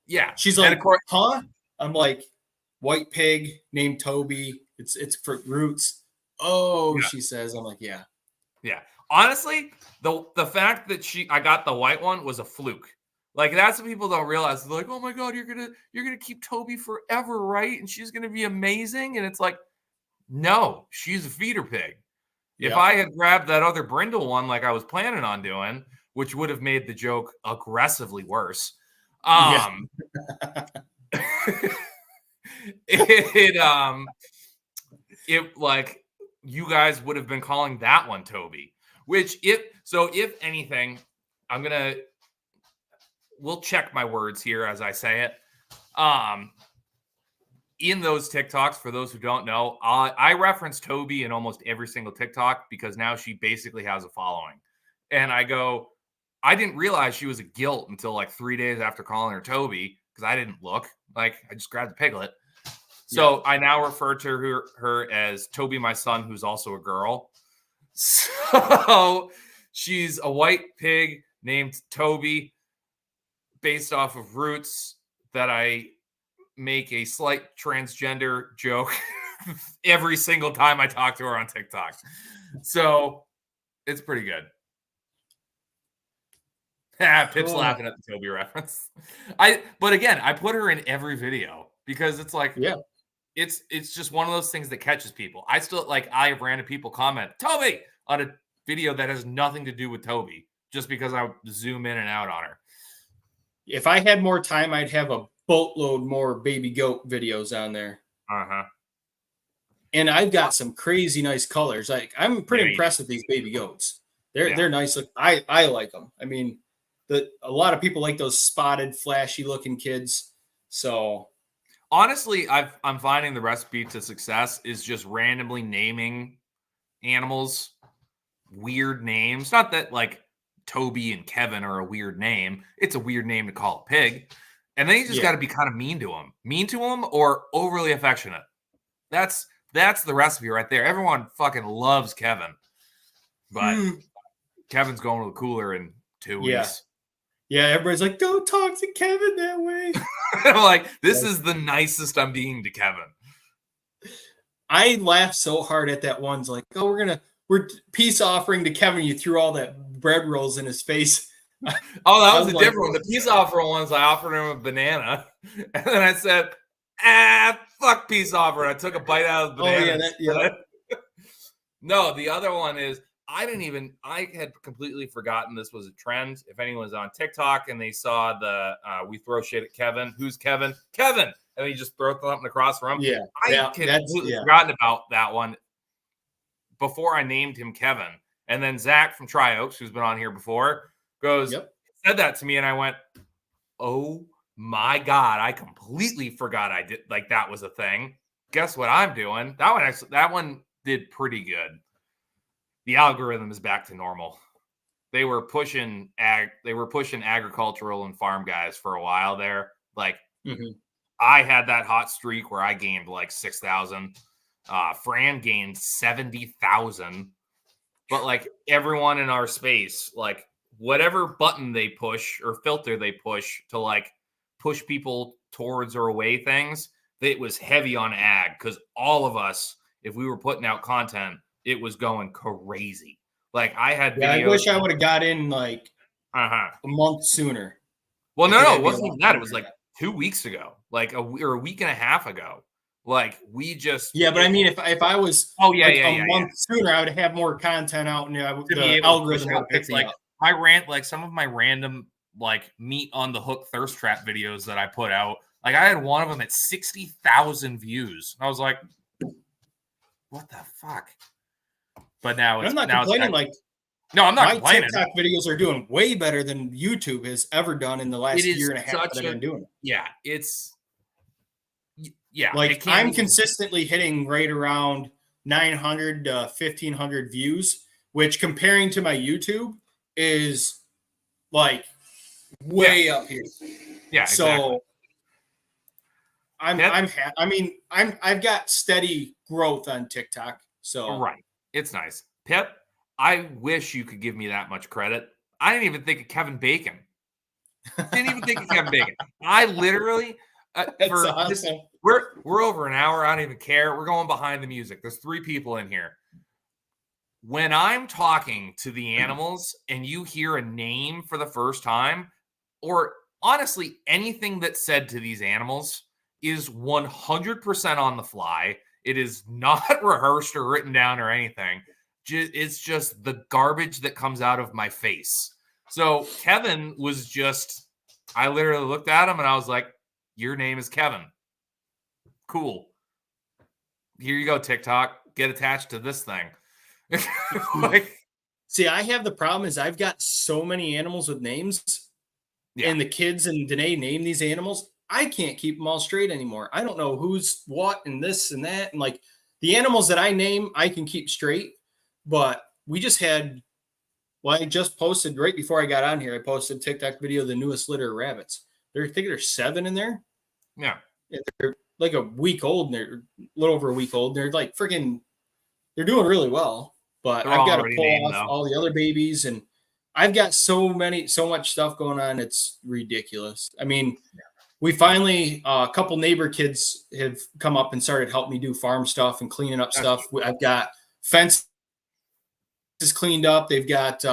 Yeah. She's like, huh? I'm like, white pig named Toby. It's for Roots. Oh, she says. I'm like, yeah. Yeah. Honestly, the fact that I got the white one was a fluke. Like, that's what people don't realize. They're like, oh my God, you're gonna keep Toby forever, right? And she's gonna be amazing. And it's like, no, she's a feeder pig. If I had grabbed that other brindle one like I was planning on doing, which would have made the joke aggressively worse. It like, you guys would have been calling that one Toby. Which if anything, we'll check my words here as I say it. In those TikToks, for those who don't know, I reference Toby in almost every single TikTok because now she basically has a following. And I go, I didn't realize she was a gilt until like 3 days after calling her Toby because I didn't look. Like, I just grabbed the piglet. So I now refer to her as Toby, my son, who's also a girl. So she's a white pig named Toby based off of Roots that I make a slight transgender joke every single time I talk to her on TikTok. So it's pretty good. Pip's laughing at the Toby reference. But again, I put her in every video because it's like, it's just one of those things that catches people. I have random people comment Toby on a video that has nothing to do with Toby just because I zoom in and out on her. If I had more time, I'd have a boatload more baby goat videos on there. And I've got some crazy nice colors. Like, I'm pretty impressed with these baby goats. They're nice. I like them. I mean, a lot of people like those spotted, flashy looking kids. So honestly, I'm finding the recipe to success is just randomly naming animals weird names. Not that like Toby and Kevin are a weird name. It's a weird name to call a pig. And then you just got to be kind of mean to them or overly affectionate. That's the recipe right there. Everyone fucking loves Kevin, but Kevin's going to the cooler in 2 weeks. Yeah, everybody's like, don't talk to Kevin that way. I'm like, this is the nicest I'm being to Kevin. I laughed so hard at that one's like, oh, we're peace offering to Kevin. You threw all that bread rolls in his face. Oh, that was a different one. The peace offering ones, I offered him a banana. And then I said, fuck peace offering. I took a bite out of the banana. Oh, yeah. No, the other one is, I had completely forgotten this was a trend. If anyone's on TikTok and they saw the we throw shit at Kevin, who's Kevin? Kevin, and he just throws something across the room. Yeah, I had completely forgotten about that one before I named him Kevin. And then Zach from Tri-Oaks, who's been on here before, said that to me, and I went, "Oh my God, I completely forgot I did that was a thing." Guess what I'm doing? That one did pretty good. The algorithm is back to normal. They were pushing agricultural and farm guys for a while there. I had that hot streak where I gained 6,000. Fran gained 70,000. But everyone in our space, whatever button they push or filter they push to push people towards or away things, it was heavy on ag because all of us, if we were putting out content, it was going crazy. I had videos. I wish I would have got in a month sooner. Well, no, it wasn't even that. It was 2 weeks ago, a week and a half ago. We just but I mean, if I was a month sooner, I would have more content out, and the algorithm would pick me up. Some of my random meat on the hook thirst trap videos that I put out. I had one of them at 60,000 views. I was like, what the fuck? But now I'm not complaining. No, I'm not my complaining. TikTok videos are doing way better than YouTube has ever done in the last year and a half that I've been doing it. Yeah, I'm consistently hitting right around 900 to 1,500 views, which comparing to my YouTube is way up here. Yeah, so exactly. I've got steady growth on TikTok. So right, it's nice. Pip, I wish you could give me that much credit. I didn't even think of Kevin Bacon. I literally awesome. We're over an hour. I don't even care. We're going behind the music. There's 3 people in here. When I'm talking to the animals and you hear a name for the first time, or honestly, anything that's said to these animals is 100% on the fly. It is not rehearsed or written down or anything. It's just the garbage that comes out of my face. So Kevin was just, I literally looked at him and I was like, your name is Kevin. Cool. Here you go, TikTok. Get attached to this thing. See, I have the problem is I've got so many animals with names, and the kids and Danae name these animals. I can't keep them all straight anymore. I don't know who's what and this and that. And the animals that I name, I can keep straight. But we just had, I just posted right before I got on here, I posted a TikTok video of the newest litter of rabbits. I think there's 7 in there. Yeah. And they're a week old, and they're a little over a week old. They're they're doing really well. But I've got to pull off all the other babies, and I've got so much stuff going on. It's ridiculous. I mean, we finally, a couple neighbor kids have come up and started helping me do farm stuff and cleaning up stuff. I've got fences cleaned up. They've got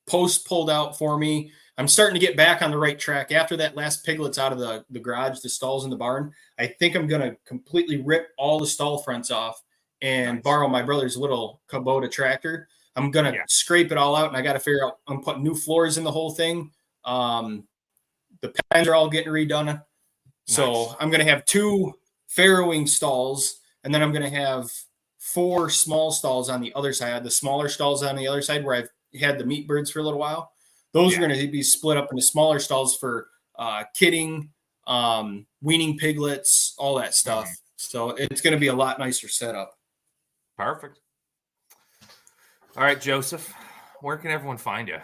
posts pulled out for me. I'm starting to get back on the right track. After that last piglet's out of the garage, the stalls in the barn, I think I'm going to completely rip all the stall fronts off and borrow my brother's little Kubota tractor. I'm going to scrape it all out, and I got to figure out, I'm putting new floors in the whole thing. The pens are all getting redone. So I'm going to have 2 farrowing stalls, and then I'm going to have 4 small stalls on the other side, the smaller stalls on the other side where I've had the meat birds for a little while. Those are going to be split up into smaller stalls for kidding, weaning piglets, all that stuff. So it's going to be a lot nicer setup. Perfect. All right, Joseph, where can everyone find you?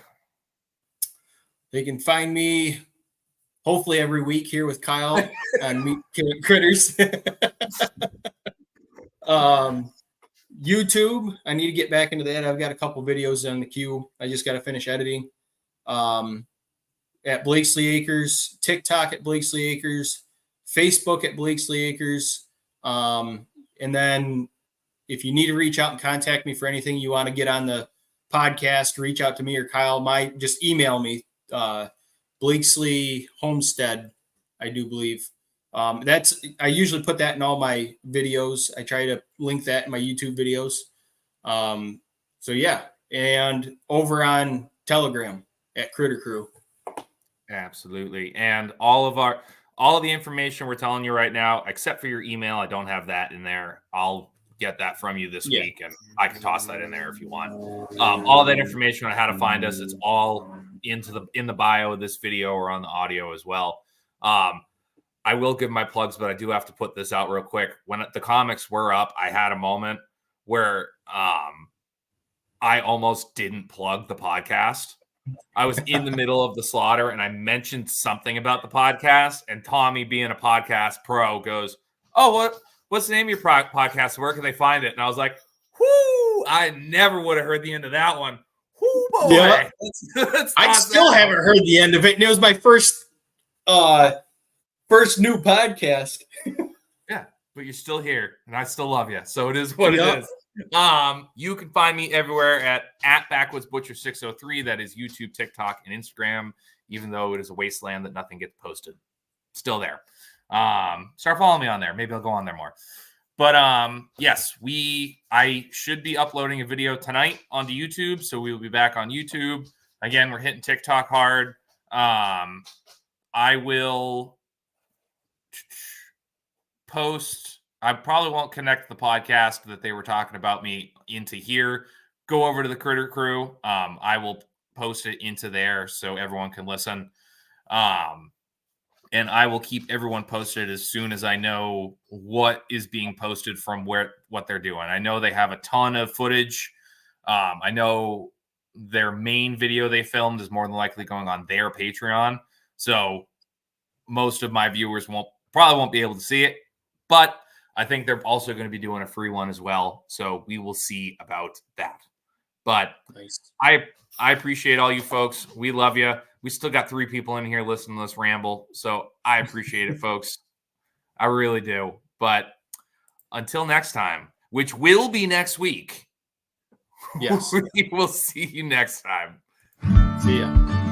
They can find me hopefully every week here with Kyle on Meat Critters. YouTube, I need to get back into that. I've got a couple videos on the queue. I just got to finish editing. At Blakesley Acres, TikTok at Blakesley Acres, Facebook at Blakesley Acres. And then if you need to reach out and contact me for anything you want to get on the podcast, reach out to me or Kyle. Just email me, Blakesley Homestead, I do believe. I usually put that in all my videos. I try to link that in my YouTube videos. So yeah, and over on Telegram at Critter Crew. Absolutely. And all of the information we're telling you right now, except for your email, I don't have that in there. I'll get that from you this week, and I can toss that in there if you want. All that information on how to find us, it's all in the bio of this video or on the audio as well. I will give my plugs, but I do have to put this out real quick. When the comics were up, I had a moment where I almost didn't plug the podcast. I was in the middle of the slaughter and I mentioned something about the podcast, and Tommy, being a podcast pro, goes, "Oh, what's the name of your podcast? Where can they find it?" And I was like, "Whoo! I never would have heard the end of that one. Whoo, boy!" Yeah. I still haven't heard the end of it, and it was my first new podcast. Yeah, but you're still here, and I still love you. So it is what it is. You can find me everywhere at backwoodsbutcher603. That is YouTube, TikTok, and Instagram, even though it is a wasteland that nothing gets posted. Still there. Start following me on there. Maybe I'll go on there more. But yes, I should be uploading a video tonight onto YouTube, so we will be back on YouTube. Again, we're hitting TikTok hard. I will post. I probably won't connect the podcast that they were talking about me into here. Go over to the Critter Crew. I will post it into there so everyone can listen. And I will keep everyone posted as soon as I know what is being posted from what they're doing. I know they have a ton of footage. I know their main video they filmed is more than likely going on their Patreon. So most of my viewers probably won't be able to see it, but I think they're also going to be doing a free one as well. So we will see about that. But nice. I appreciate all you folks. We love you. We still got 3 people in here listening to us ramble. So I appreciate it, folks. I really do. But until next time, which will be next week. Yes. We will see you next time. See ya.